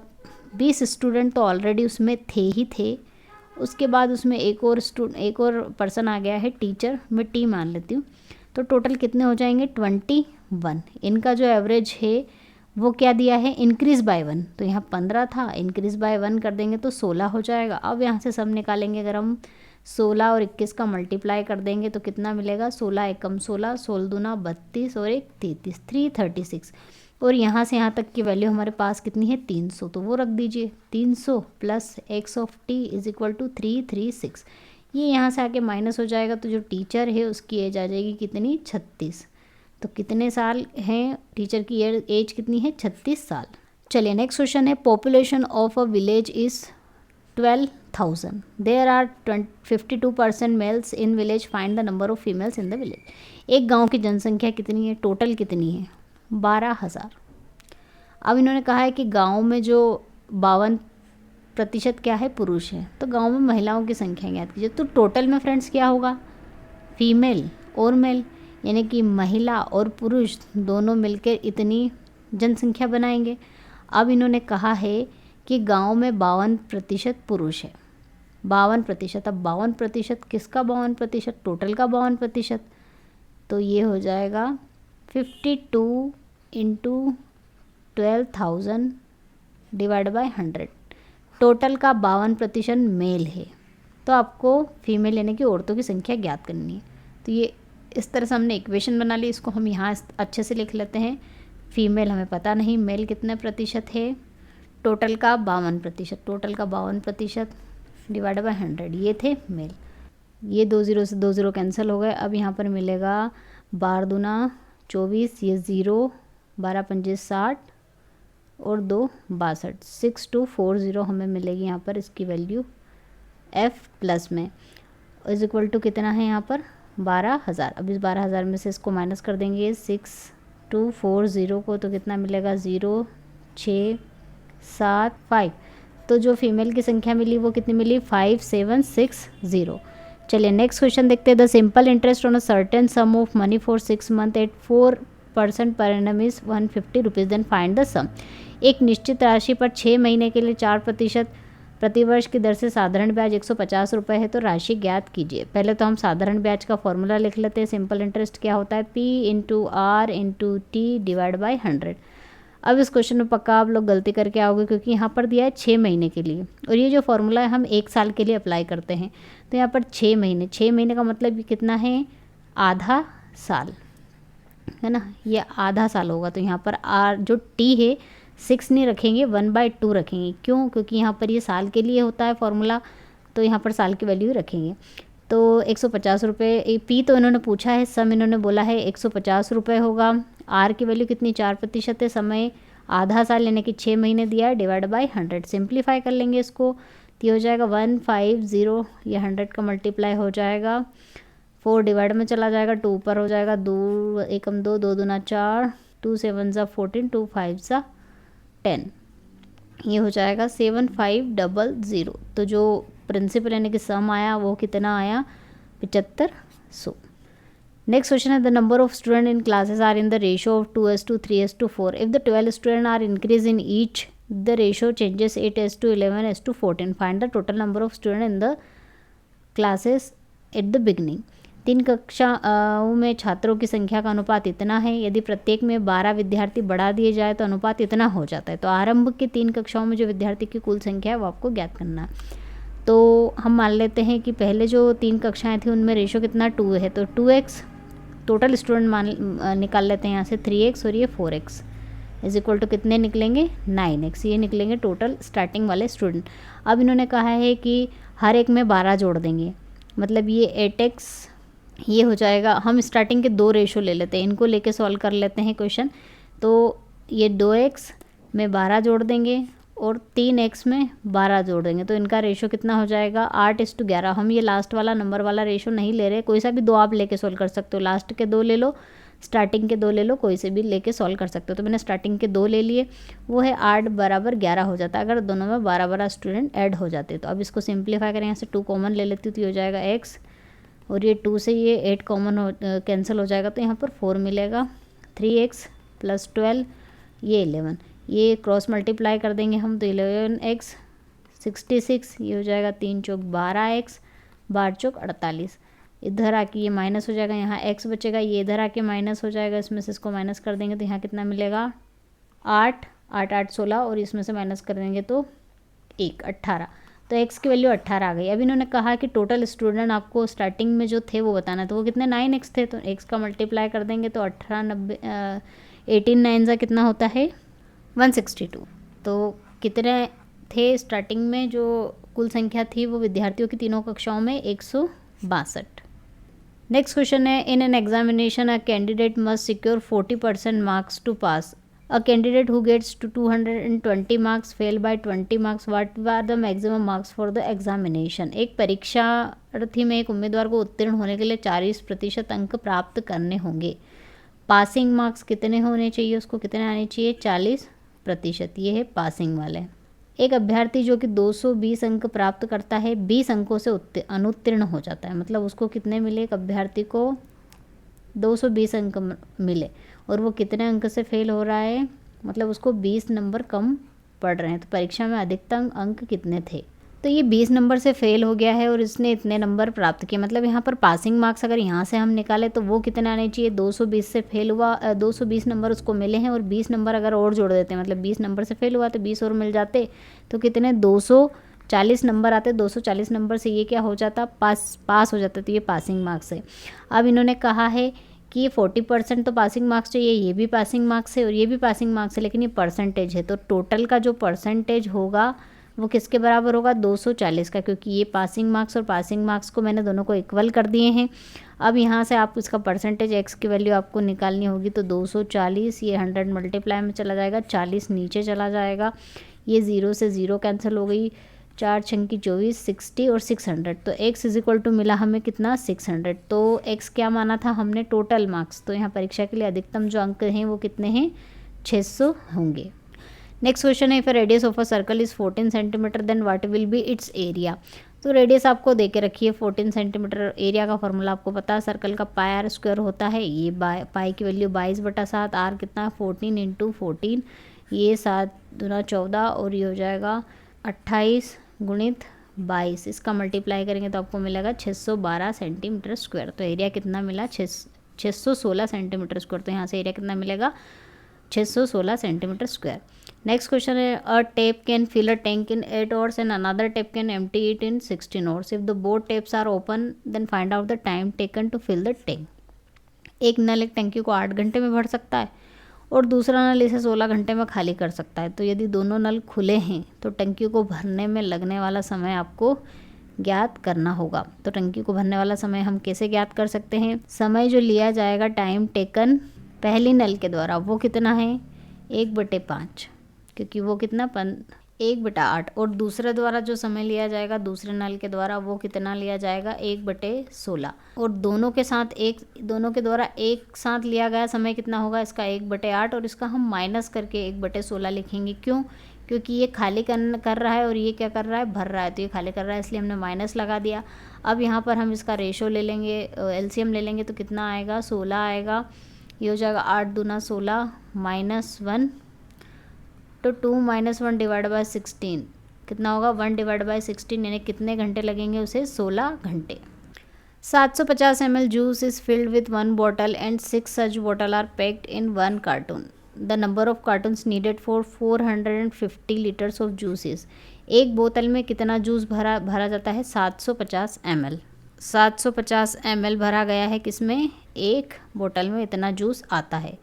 20 स्टूडेंट तो ऑलरेडी उसमें थे, उसके बाद उसमें एक और पर्सन आ गया है टीचर, मैं टी मान लेती हूँ, तो टोटल कितने हो जाएंगे 21। इनका जो एवरेज है वो क्या दिया है, इंक्रीज़ बाय 1, तो यहाँ 15 था, इंक्रीज़ बाय 1 कर देंगे तो 16 हो जाएगा। अब यहाँ से सब निकालेंगे, अगर हम 16 और 21 का मल्टीप्लाई कर देंगे तो कितना मिलेगा, 16 एकम 16, 16 दूना 32 और 1 33, 336। और यहाँ से यहाँ तक की वैल्यू हमारे पास कितनी है 300, तो वो रख दीजिए, 300 plus x of t is equal to 336। ये यहाँ से आके माइनस हो जाएगा, तो जो टीचर है उसकी एज आ जाएगी कितनी 36। तो कितने साल हैं टीचर की एज कितनी है 36 साल। चलिए नेक्स्ट क्वेश्चन है। Population of a village is 12,000, there are 52% males in village, find the number of females in the village. एक गांव की जनसंख्या कितनी है, टोटल कितनी है 12,000। अब इन्होंने कहा है कि गांव में जो 52% क्या है पुरुष है, तो गांव में महिलाओं की संख्या ज्ञात कीजिए। तो टोटल में फ्रेंड्स क्या होगा, फीमेल और मेल, यानी कि महिला और पुरुष दोनों मिलकर इतनी जनसंख्या बनाएंगे। अब इन्होंने कहा है कि गांव में 52% पुरुष है, 52%। अब 52% किसका 52%, टोटल का 52%, तो ये हो जाएगा 52 इंटू 12,000 डिवाइड बाय 100। टोटल का 52% मेल है, तो आपको फीमेल यानी कि औरतों की संख्या ज्ञात करनी है। तो ये इस तरह से हमने इक्वेशन बना ली, इसको हम यहाँ अच्छे से लिख लेते हैं। फीमेल हमें पता नहीं, मेल कितने प्रतिशत है, टोटल का 52%, टोटल का 52% डिवाइड बाय 100, ये थे मेल। ये 2 0 से 2 0 कैंसिल हो गए। अब यहाँ पर मिलेगा 12 दूना 24, ये 0, 12 पंजे 60 और 2 62, 6240 हमें मिलेगी यहाँ पर इसकी वैल्यू एफ प्लस में, इज इक्वल टू कितना है यहाँ पर 12,000। अब इस 12,000 में से इसको माइनस कर देंगे 6240 को, तो कितना मिलेगा 0 6 7 5। तो जो फीमेल की संख्या मिली वो कितनी मिली 5760। चलिए नेक्स्ट क्वेश्चन देखते हैं। The simple interest on a certain sum of money for 6 month at 4% per annum is 150 rupees, then find the sum. एक निश्चित राशि पर 6 महीने के लिए 4% प्रतिवर्ष की दर से साधारण ब्याज 150 रुपये है, तो राशि ज्ञात कीजिए। पहले तो हम साधारण ब्याज का फॉर्मूला लिख लेते हैं। सिंपल इंटरेस्ट क्या होता है, P into r into t divide by 100। अब इस क्वेश्चन में पक्का आप लोग गलती करके आओगे, क्योंकि यहाँ पर दिया है 6 महीने के लिए, और ये जो फॉर्मूला है हम 1 साल के लिए अप्लाई करते हैं। तो यहाँ पर 6 महीने, 6 महीने का मतलब कितना है, आधा साल है ना, ये आधा साल होगा। तो यहाँ पर आर जो टी है 6 नहीं रखेंगे, 1/2 रखेंगे। क्यों, क्योंकि यहाँ पर ये साल के लिए होता है फॉर्मूला, तो यहाँ पर साल की वैल्यू रखेंगे। तो 150 रुपये, पी तो इन्होंने पूछा है, सम इन्होंने बोला है 150 रुपये होगा। आर की वैल्यू कितनी 4% है, समय आधा साल यानी कि 6 महीने दिया है, डिवाइड बाई 100। सिंप्लीफाई कर लेंगे इसको, तो ये हो जाएगा 150, ये 100 का मल्टीप्लाई हो जाएगा, 4 डिवाइड में चला जाएगा, 2 ऊपर हो जाएगा, 2 एकम 2, 2 दूना 4, 2 7 ज़ा 14, 2 5 ज़ा 10, ये हो जाएगा 7500। तो जो प्रिंसिपल यानी कि सम आया वो कितना आया 7500। नेक्स्ट क्वेश्चन है। The number of student in classes are in the ratio of 2:3 3:4। If the 12 student are increase in each the ratio changes 8:11 14। Find the total number of student in the classes at the beginning. 3 कक्षाओं में छात्रों की संख्या का अनुपात इतना है, यदि प्रत्येक में 12 विद्यार्थी बढ़ा दिए जाए तो अनुपात इतना हो जाता है। तो आरंभ की 3 कक्षाओं में जो विद्यार्थी की कुल संख्या है वो आपको ज्ञात करना है। तो हम मान लेते हैं कि पहले जो 3 कक्षाएं थी उनमें रेशो कितना 2 है, तो 2x टोटल स्टूडेंट निकाल लेते हैं यहाँ से 3x, और ये 4x इज इक्वल टू कितने निकलेंगे 9x, ये निकलेंगे टोटल स्टार्टिंग वाले स्टूडेंट। अब इन्होंने कहा है कि हर एक में 12 जोड़ देंगे, मतलब ये 8x ये हो जाएगा। हम स्टार्टिंग के 2 रेशो ले लेते हैं, इनको लेके सॉल्व कर लेते हैं क्वेश्चन। तो ये 2x में 12 जोड़ देंगे और 3x में 12 जोड़ देंगे, तो इनका रेशो कितना हो जाएगा 8:11। हम ये लास्ट वाला नंबर वाला रेशो नहीं ले रहे, कोई सा भी 2 आप लेके सॉल्व कर सकते हो। लास्ट के 2 ले लो, स्टार्टिंग के 2 ले लो, कोई से भी लेके सॉल्व कर सकते हो। तो मैंने स्टार्टिंग के 2 ले लिए, वो है 8 = 11 हो जाता है अगर दोनों में 12 स्टूडेंट ऐड हो जाते। तो अब इसको सिंप्लीफाई करें, यहाँ से 2 कॉमन ले लेती हूँ तो ये हो जाएगा x, और ये 2 से ये 8 कॉमन कैंसिल हो जाएगा, तो यहाँ पर 4 मिलेगा। 3x + 12 ये 11, ये क्रॉस मल्टीप्लाई कर देंगे हम तो 11x 66, ये हो जाएगा 3 चौक 12x 12 चौक 48। इधर आके ये माइनस हो जाएगा, यहाँ x बचेगा, ये इधर आके माइनस हो जाएगा, इसमें से इसको माइनस कर देंगे तो यहाँ कितना मिलेगा 8 8 8 16, और इसमें से माइनस कर देंगे तो 1 18। तो x की वैल्यू 18 आ गई। अब इन्होंने कहा कि टोटल स्टूडेंट आपको स्टार्टिंग में जो थे वो बताना है, तो वो कितने 9x थे, तो x का मल्टीप्लाई कर देंगे तो 18 90 18 9 का कितना होता है 162। तो कितने थे स्टार्टिंग में जो कुल संख्या थी वो विद्यार्थियों की तीनों कक्षाओं में 162। नेक्स्ट क्वेश्चन है, in an examination a candidate must secure 40% marks to pass. A candidate who gets to 220 marks fail by 20 marks. What are the maximum marks for the examination? एक परीक्षार्थी में एक उम्मीदवार को उत्तीर्ण होने के लिए 40% अंक प्राप्त करने होंगे। पासिंग मार्क्स कितने होने चाहिए, उसको कितने आने चाहिए 40%। ये है पासिंग वाले। एक अभ्यर्थी जो कि 220 अंक प्राप्त करता है 20 अंकों से अनुत्तीर्ण हो जाता है, मतलब उसको कितने मिले, एक अभ्यर्थी को 220 अंक मिले और वो कितने अंक से फेल हो रहा है, मतलब उसको 20 नंबर कम पड़ रहे हैं। तो परीक्षा में अधिकतम अंक कितने थे, तो ये 20 नंबर से फेल हो गया है और इसने इतने नंबर प्राप्त किए। मतलब यहाँ पर पासिंग मार्क्स अगर यहाँ से हम निकाले तो वो कितने आने चाहिए, 220 से फेल हुआ, 220 नंबर उसको मिले हैं और 20 नंबर अगर और जोड़ देते हैं, मतलब 20 नंबर से फेल हुआ तो 20 और मिल जाते तो कितने 240 नंबर आते। 240 नंबर से ये क्या हो जाता, पास हो जाता। तो ये पासिंग मार्क्स है। अब इन्होंने कहा है कि ये 40% तो पासिंग मार्क्स चाहिए, ये भी पासिंग मार्क्स है और ये भी पासिंग मार्क्स है, लेकिन ये परसेंटेज है, तो टोटल का जो परसेंटेज होगा वो किसके बराबर होगा 240 का, क्योंकि ये पासिंग मार्क्स और पासिंग मार्क्स को मैंने दोनों को इक्वल कर दिए हैं। अब यहाँ से आप इसका परसेंटेज x की वैल्यू आपको निकालनी होगी, तो 240 ये 100 मल्टीप्लाई में चला जाएगा, 40 नीचे चला जाएगा, ये 0 से 0 कैंसिल हो गई, 4 छंकी 24 60 और 600। तो x = मिला हमें कितना 600। तो x क्या माना था हमने टोटल मार्क्स, तो यहाँ परीक्षा के लिए अधिकतम जो अंक हैं वो कितने हैं 600 होंगे। नेक्स्ट क्वेश्चन है, if radius of a circle is 14 centimeter then what will be its area. तो रेडियस आपको दे के रखी है 14 सेंटीमीटर, एरिया का फॉर्मूला आपको पता है, सर्कल का पाई r स्क्वायर होता है, ये पाई की वैल्यू 22/7, r कितना 14 × 14, ये 7 दूना 14 और ये हो जाएगा 28 × 22, इसका मल्टीप्लाई करेंगे तो आपको मिलेगा 612 सेंटीमीटर स्क्वायर। तो एरिया कितना मिला 616 सेंटीमीटर स्क्वायर। तो यहाँ से एरिया कितना मिलेगा 616 सेंटीमीटर स्क्वायर। नेक्स्ट क्वेश्चन है, a tap can fill a tank in 8 hours and another tap can empty it in 16 hours। If the both taps are open then find out the time taken to fill the tank. एक नल एक टंकी को 8 घंटे में भर सकता है और दूसरा नल इसे 16 घंटे में खाली कर सकता है। तो यदि दोनों नल खुले हैं तो टंकी को भरने में लगने वाला समय आपको ज्ञात करना होगा। तो टंकी को भरने वाला समय हम कैसे ज्ञात कर सकते हैं, समय जो लिया जाएगा टाइम टेकन पहली नल के द्वारा वो कितना है 1/5, क्योंकि वो कितना 1/8, और दूसरे द्वारा जो समय लिया जाएगा दूसरे नल के द्वारा वो कितना लिया जाएगा 1/16, और दोनों के द्वारा एक साथ लिया गया समय कितना होगा इसका 1/8, और इसका हम माइनस करके 1/16 लिखेंगे। क्यों, क्योंकि ये खाली कर रहा है और ये क्या कर रहा है भर रहा है, तो ये खाली कर रहा है इसलिए हमने माइनस लगा दिया। अब यहाँ पर हम इसका रेशो ले लेंगे, एलसीएम ले लेंगे, तो कितना आएगा 16 आएगा, ये हो जाएगा 8 दूना 16 -1, तो 2 - 1 / 16 कितना होगा 1/16, यानी कितने घंटे लगेंगे उसे 16 घंटे। 750 ml juice is filled with 1 bottle and 6 such bottle are packed in 1 carton. The number of cartons needed for 450 litres of juices. एक बोतल में कितना जूस भरा जाता है 750 ml। 750 ml भरा गया है किसमें, एक बोतल में इतना जूस आता है,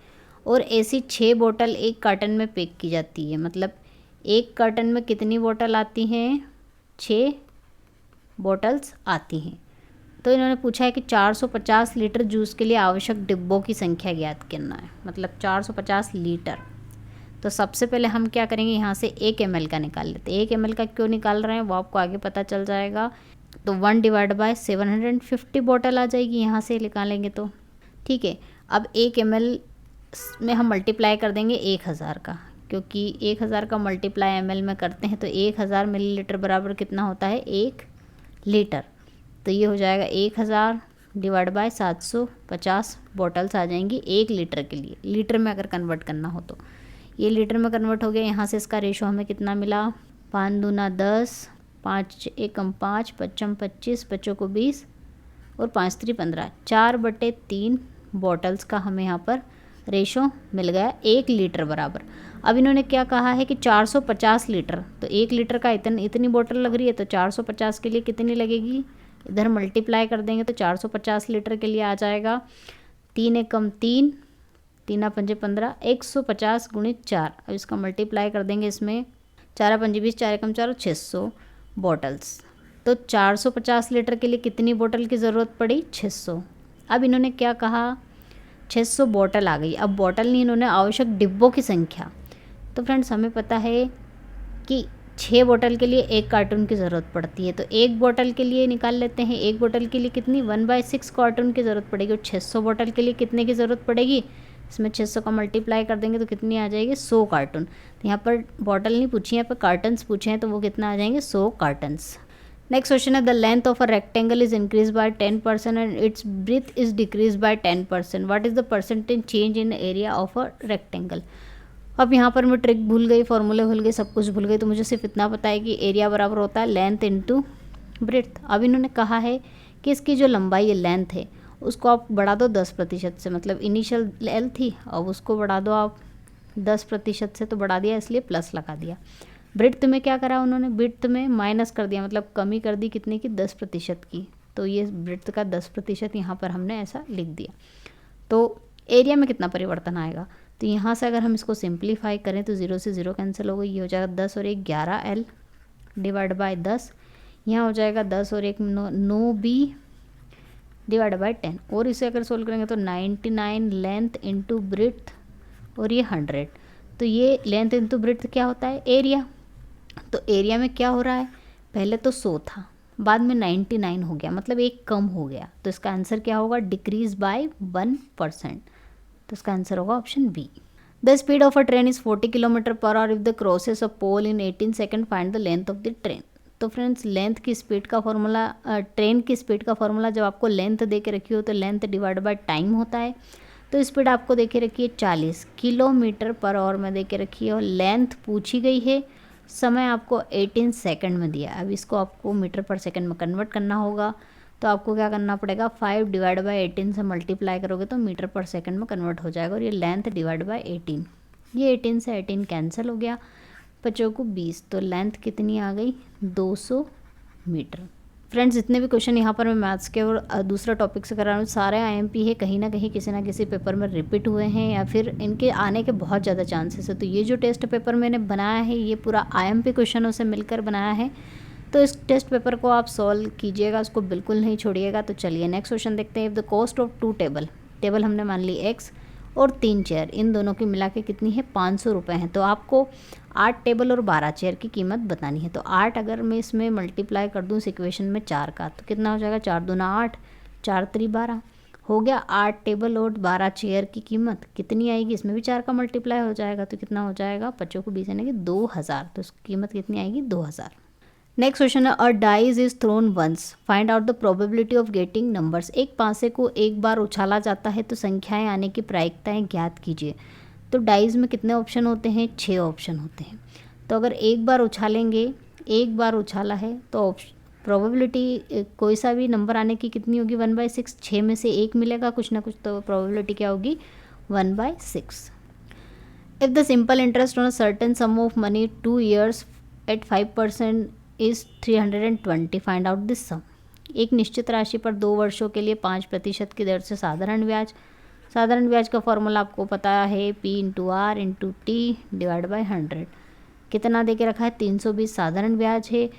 और ऐसी 6 बोतल एक कार्टन में पैक की जाती है। मतलब एक कार्टन में कितनी बोतल आती हैं 6 बोतल्स आती हैं। तो इन्होंने पूछा है कि 450 लीटर जूस के लिए आवश्यक डिब्बों की संख्या ज्ञात करना है, मतलब 450 लीटर। तो सबसे पहले हम क्या करेंगे, यहाँ से 1 ml का निकाल लेते हैं। 1 ml का क्यों निकाल रहे हैं वो आपको आगे पता चल जाएगा। तो 1 डिवाइड बाय 750 बॉटल आ जाएगी यहाँ से निकालेंगे तो, ठीक है। अब 1 ml में हम मल्टीप्लाई कर देंगे 1000 का, क्योंकि 1000 का मल्टीप्लाई ml में करते हैं तो 1000 मिलीलीटर बराबर कितना होता है, 1 लीटर। तो ये हो जाएगा 1000 डिवाइड बाय 750 बॉटल्स आ जाएंगी 1 लीटर के लिए। लीटर में अगर कन्वर्ट करना हो तो ये लीटर में कन्वर्ट हो गया। यहाँ से इसका रेशो हमें कितना मिला, 5 दूना 10, 5 एकम 5, 5 25, 5 को 20 और 5 3 15, 4/3 बॉटल्स का हमें यहाँ पर रेशो मिल गया 1 लीटर बराबर। अब इन्होंने क्या कहा है कि 450 लीटर, तो 1 लीटर का इतनी बोतल लग रही है, तो 450 के लिए कितनी लगेगी, इधर मल्टीप्लाई कर देंगे तो 450 लीटर के लिए आ जाएगा 3 एकम 3, 3 पंजे 15, 150 गुणित 4। अब इसका मल्टीप्लाई कर देंगे इसमें, 4 पंजे 20, 4 एकम 4, 600 बॉटल्स। तो 450 लीटर के लिए कितनी बोतल की ज़रूरत पड़ी, 600। अब इन्होंने क्या कहा, 600 बॉटल आ गई। अब बॉटल नहीं, इन्होंने आवश्यक डिब्बों की संख्या। तो फ्रेंड्स हमें पता है कि 6 बोतल के लिए 1 कार्टून की ज़रूरत पड़ती है, तो 1 बोतल के लिए निकाल लेते हैं। 1 बोतल के लिए कितनी, 1/6 कार्टून की ज़रूरत पड़ेगी। और 600 बोतल के लिए कितने की ज़रूरत पड़ेगी, इसमें 600 का मल्टीप्लाई कर देंगे तो कितनी आ जाएगी, 100 कार्टून। तो यहाँ पर बॉटल नहीं पूछी है, यहाँ पर कार्टन्स पूछे हैं, तो वो कितना आ जाएंगे, 100 कार्टन्स। नेक्स्ट क्वेश्चन है, the length of a rectangle is increase by 10% and its breadth is decrease by 10%। What is the percentage change in area of a rectangle. अब यहाँ पर मैं ट्रिक भूल गई, फॉर्मूले भूल गई, सब कुछ भूल गई, तो मुझे सिर्फ इतना पता है कि एरिया बराबर होता है लेंथ इनटू ब्रेड्थ। अब इन्होंने कहा है कि इसकी जो लंबाई है, लेंथ है, उसको आप बढ़ा दो 10% से, मतलब इनिशियल एल थी, अब उसको बढ़ा दो आप 10% से, तो बढ़ा दिया इसलिए प्लस लगा दिया। ब्रेड्थ में क्या करा उन्होंने, ब्रेड्थ में माइनस कर दिया, मतलब कमी कर दी कितने की, 10% की। तो ये ब्रेड्थ का 10% यहाँ पर हमने ऐसा लिख दिया। तो एरिया में कितना परिवर्तन आएगा, तो यहाँ से अगर हम इसको सिंप्लीफाई करें तो 0 से 0 कैंसिल हो गई, ये हो जाएगा 10 और 1 11L डिवाइड बाय 10। यहाँ हो जाएगा 10 और 1 9B डिवाइड बाय 10। और इसे अगर सोल्व करेंगे तो 99 लेंथ इंटू ब्रेड्थ और ये 100। तो ये लेंथ इंटू ब्रेड्थ क्या होता है, एरिया। तो एरिया में क्या हो रहा है, पहले तो 100 था, बाद में 99 हो गया, मतलब एक कम हो गया। तो इसका आंसर क्या होगा, डिक्रीज बाय 1%। तो इसका आंसर होगा option B. The speed of a train is 40 kilometer per hour if the crosses a pole in 18 second, find the length of the train. तो फ्रेंड्स लेंथ की स्पीड का formula, train की speed का formula, जब आपको length दे के रखी हो तो लेंथ डिवाइड बाय टाइम होता है। तो स्पीड आपको दे के रखी है 40 किलोमीटर पर आवर में दे के रखी है, और लेंथ पूछी गई है, समय आपको 18 सेकंड में दिया। अब इसको आपको मीटर पर सेकंड में कन्वर्ट करना होगा, तो आपको क्या करना पड़ेगा, 5 डिवाइड बाय 18 से मल्टीप्लाई करोगे तो मीटर पर सेकंड में कन्वर्ट हो जाएगा। और ये लेंथ डिवाइड बाय 18, ये 18 से 18 कैंसिल हो गया, बच्चों को 20, तो लेंथ कितनी आ गई, 200 मीटर। फ्रेंड्स जितने भी क्वेश्चन यहाँ पर मैं मैथ्स के और दूसरा टॉपिक से कर रहा हूँ, सारे IMP है, कहीं ना कहीं किसी ना किसी पेपर में रिपीट हुए हैं या फिर इनके आने के बहुत ज़्यादा चांसेस है। तो ये जो टेस्ट पेपर मैंने बनाया है, ये पूरा IMP क्वेश्चनों से मिलकर बनाया है। तो इस टेस्ट पेपर को आप सॉल्व कीजिएगा, उसको बिल्कुल नहीं छोड़िएगा। तो चलिए नेक्स्ट क्वेश्चन देखते हैं। If the cost of 2 table हमने मान ली x और 3 चेयर, इन दोनों की मिला के कितनी है, 500 रुपये हैं। तो आपको 8 टेबल और 12 चेयर की कीमत बतानी है। तो 8 अगर मैं इसमें मल्टीप्लाई कर दूँ इस इक्वेशन में 4 का, तो कितना हो जाएगा, 4 दूना 8, 4 3 12 हो गया। 8 टेबल और 12 चेयर की कीमत कितनी आएगी, इसमें भी 4 का मल्टीप्लाई हो जाएगा, तो कितना हो जाएगा, 5 को 20 यानी कि 2000। तो इसकी कीमत कितनी आएगी, 2000। नेक्स्ट क्वेश्चन है, a dice is thrown once, find out the probability of getting numbers. एक पासे को एक बार उछाला जाता है तो संख्याएं आने की प्रायिकताएं ज्ञात कीजिए। तो डाइज में कितने ऑप्शन होते हैं, 6 ऑप्शन होते हैं। तो अगर एक बार उछालेंगे, एक बार उछाला है तो प्रोबेबिलिटी कोई सा भी नंबर आने की कितनी होगी, 1/6, 6 में से एक मिलेगा कुछ ना कुछ, तो प्रोबेबिलिटी क्या होगी, 1/6। If the simple interest on a certain sum of money 2 years at 5% is 320, find out this sum. एक निश्चित राशि पर 2 वर्षों के लिए 5% की दर से साधारण ब्याज का फॉर्मूला आपको पता है, P/R/T डिवाइड बाय 100। कितना दे के रखा है, 320 साधारण ब्याज है,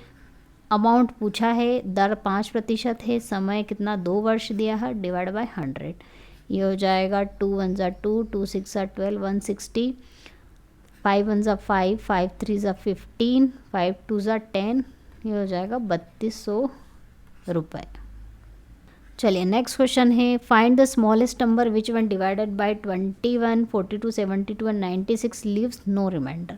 अमाउंट पूछा है, दर 5% है, समय कितना 2 वर्ष दिया है, डिवाइड बाय 100। ये हो जाएगा 2 1 ज़ा 2, 2 6 ज़ा 12, 160, 5 1 ज़ा 5, 5 3 ज़ा 15, 5 2 ज़ा 10, ये हो जाएगा 3200 रुपये। चलिए नेक्स्ट क्वेश्चन है, find the smallest number which one divided by 21, 42, 72 and 96 leaves no remainder.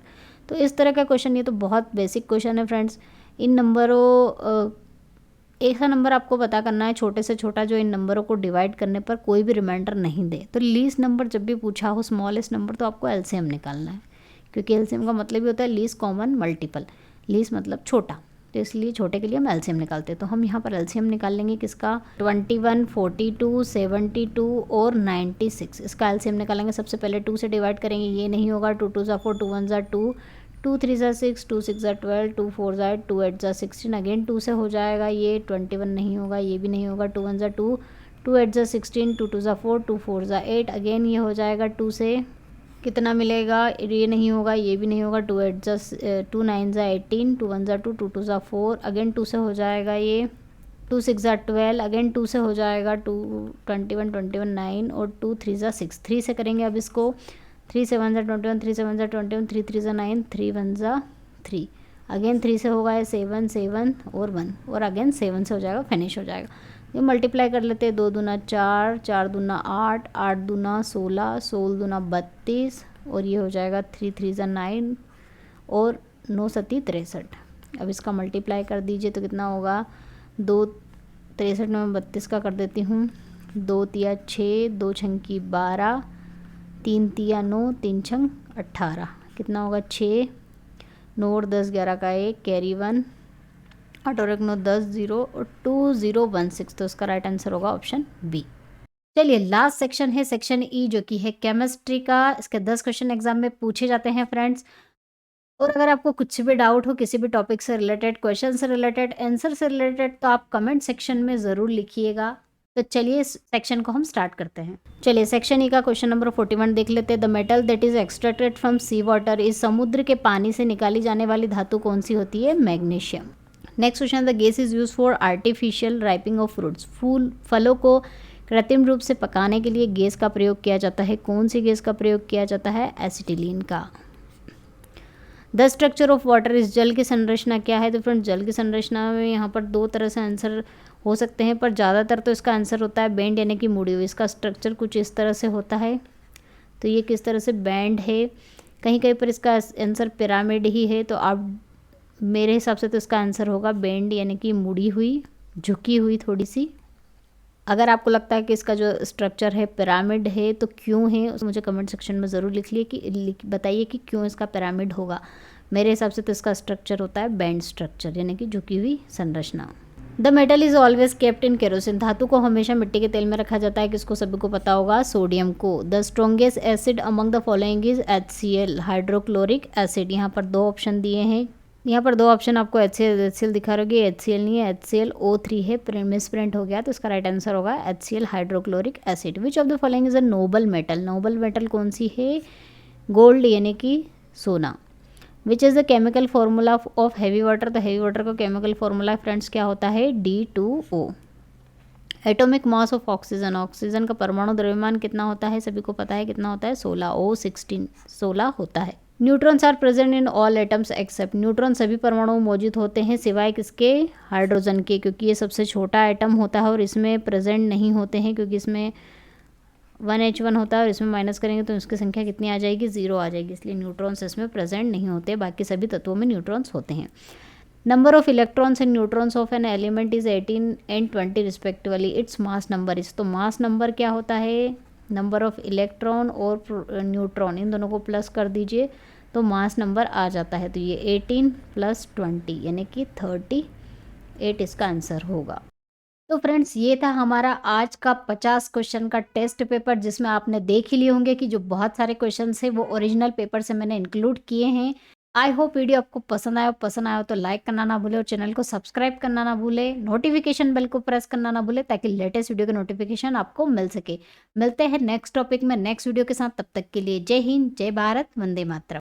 तो इस तरह का क्वेश्चन, ये तो बहुत बेसिक क्वेश्चन है फ्रेंड्स। इन नंबरों एक सा नंबर आपको पता करना है, छोटे से छोटा, जो इन नंबरों को डिवाइड करने पर कोई भी रिमाइंडर नहीं दे। तो लीस्ट नंबर जब भी पूछा हो, स्मॉलेस्ट नंबर, तो आपको एलसीएम निकालना है, क्योंकि एलसीएम का मतलब ही होता है लीस्ट कॉमन मल्टीपल। लीस्ट मतलब छोटा, तो इसलिए छोटे के लिए हम एलसीएम निकालते हैं। तो हम यहाँ पर एलसीएम निकाल लेंगे किसका, 21, 42, 72 और 96, इसका एलसीएम निकालेंगे। सबसे पहले 2 से डिवाइड करेंगे, ये नहीं होगा, 2 2 ज़ा 4, 2 1 ज़ा 2, 2 3 ज़ा 6, 2 6 ज़ा 12, 2 4 ज़ा 8, 2 8 ज़ा 16, अगेन 2 से हो जाएगा, ये 21 नहीं होगा, ये भी नहीं होगा, 2 1 ज़ा 2, 2 8 ज़ा 16, 2 2 ज़ा 4, 2 4 ज़ा 8, अगेन ये हो जाएगा 2 से कितना मिलेगा, ये नहीं होगा, ये भी नहीं होगा, 2 8 ज़ा 2 9 ज़ा 18, 2 1 ज़ा 2, 2 2 ज़ा 4, अगेन 2 से हो जाएगा, ये 2 6 ज़ा 12, अगेन 2 से हो जाएगा 2 21 21 9, और 2 3 ज़ा 6, 3 से करेंगे अब इसको, 3 7 ज़ा 21, 3 7 ज़ा 21, 3 3 ज़ा 9, 3 1 ज़ा 3, अगेन 3 से होगा 7 7 और 1, और अगेन 7 से हो जाएगा, फिनिश हो जाएगा। ये मल्टीप्लाई कर लेते हैं, 2 दूना 4, 4 दूना 8, 8 दूना 16, 16 दूना 32, और ये हो जाएगा 3 3 ज़ा 9 और 9 सती 63। अब इसका मल्टीप्लाई कर दीजिए तो कितना होगा, 2 63 में 32 का कर देती हूँ, 2 तिया 6, 2 छंकी 12, 3 तिया 9, 3 छंग 18, कितना होगा 6, 9 और 10 11 का 1, कैरी 1, 8 और 1 9 10, 0 और 2016, तो इसका राइट आंसर होगा ऑप्शन बी। चलिए लास्ट सेक्शन है सेक्शन ई, जो कि है केमिस्ट्री का। इसके 10 क्वेश्चन एग्जाम में पूछे जाते हैं फ्रेंड्स। और अगर आपको कुछ भी डाउट हो किसी भी टॉपिक से रिलेटेड, क्वेश्चन से रिलेटेड, आंसर से रिलेटेड, तो आप कमेंट सेक्शन में ज़रूर लिखिएगा। तो चलिए इस सेक्शन को हम स्टार्ट करते हैं। चलिए सेक्शन ई का क्वेश्चन नंबर 41 देख लेते हैं। The metal that is extracted from sea water, इस समुद्र के पानी से निकाली जाने वाली धातु कौन सी होती है, magnesium. Next question, the gas is use for artificial ripening of fruits, फलों को कृत्रिम रूप से पकाने के लिए गैस का प्रयोग किया जाता है, कौन सी गैस का प्रयोग किया जाता है, एसिटिलीन का। द स्ट्रक्चर ऑफ वाटर इस, जल की संरचना क्या है। तो फ्रेंड्स जल की संरचना में यहाँ पर 2 तरह से आंसर हो सकते हैं, पर ज़्यादातर तो इसका आंसर होता है बेंड, यानी कि मुड़ी हुई। इसका स्ट्रक्चर कुछ इस तरह से होता है, तो ये किस तरह से बैंड है। कहीं कहीं पर इसका आंसर पिरामिड ही है, तो आप मेरे हिसाब से तो इसका आंसर होगा बेंड, यानी कि मुड़ी हुई, झुकी हुई थोड़ी सी। अगर आपको लगता है कि इसका जो स्ट्रक्चर है पिरामिड है, तो क्यों है मुझे कमेंट सेक्शन में ज़रूर लिख लिए कि बताइए कि क्यों इसका पिरामिड होगा। मेरे हिसाब से तो इसका स्ट्रक्चर होता है बैंड स्ट्रक्चर, यानी कि झुकी हुई संरचना। The metal is always kept in kerosene, धातु को हमेशा मिट्टी के तेल में रखा जाता है, किसको, सभी को पता होगा, सोडियम को। The strongest acid among the following is HCl, hydrochloric acid. यहाँ पर 2 ऑप्शन दिए हैं, यहाँ पर 2 ऑप्शन आपको HCl दिखा रहोगे, HCl नहीं है, HClO3 है, मिस प्रिंट हो गया, तो इसका राइट आंसर होगा HCl, hydrochloric acid. Which of the following is a Nobel metal, Nobel metal कौन सी है, गोल्ड, यानी कि सोना। Which is the chemical formula of heavy water, तो हैवी वाटर का केमिकल फॉर्मूला फ्रेंड्स क्या होता है, D2O। Atomic mass of oxygen, oxygen का परमाणु द्रव्यमान कितना होता है, सभी को पता है कितना होता है, 16, O16, 16 होता है। Neutrons are present in all atoms except, neutron सभी परमाणु मौजूद होते हैं सिवाय किसके, हाइड्रोजन के, क्योंकि ये सबसे छोटा एटम होता है और इसमें प्रेजेंट नहीं होते हैं, क्योंकि इसमें 1H1 होता है और इसमें माइनस करेंगे तो इसकी संख्या कितनी आ जाएगी, 0 आ जाएगी, इसलिए न्यूट्रॉन्स इसमें प्रेजेंट नहीं होते, बाकी सभी तत्वों में न्यूट्रॉन्स होते हैं। Number of electrons and neutrons of an element is 18 and 20 respectively, its mass number is, तो मास नंबर क्या होता है, नंबर ऑफ इलेक्ट्रॉन और न्यूट्रॉन इन दोनों को प्लस कर दीजिए तो मास नंबर आ जाता है, तो ये 18 + 20 यानी कि 38 इसका आंसर होगा। तो फ्रेंड्स ये था हमारा आज का 50 क्वेश्चन का टेस्ट पेपर, जिसमें आपने देख ही लिए होंगे कि जो बहुत सारे क्वेश्चन है वो ओरिजिनल पेपर से मैंने इंक्लूड किए हैं। आई होप वीडियो आपको पसंद आया हो तो लाइक करना ना भूले और चैनल को सब्सक्राइब करना ना भूले, नोटिफिकेशन बेल को प्रेस करना ना भूले ताकि लेटेस्ट वीडियो के नोटिफिकेशन आपको मिल सके। मिलते हैं नेक्स्ट टॉपिक में नेक्स्ट वीडियो के साथ, तब तक के लिए जय हिंद, जय भारत, वंदे मातरम।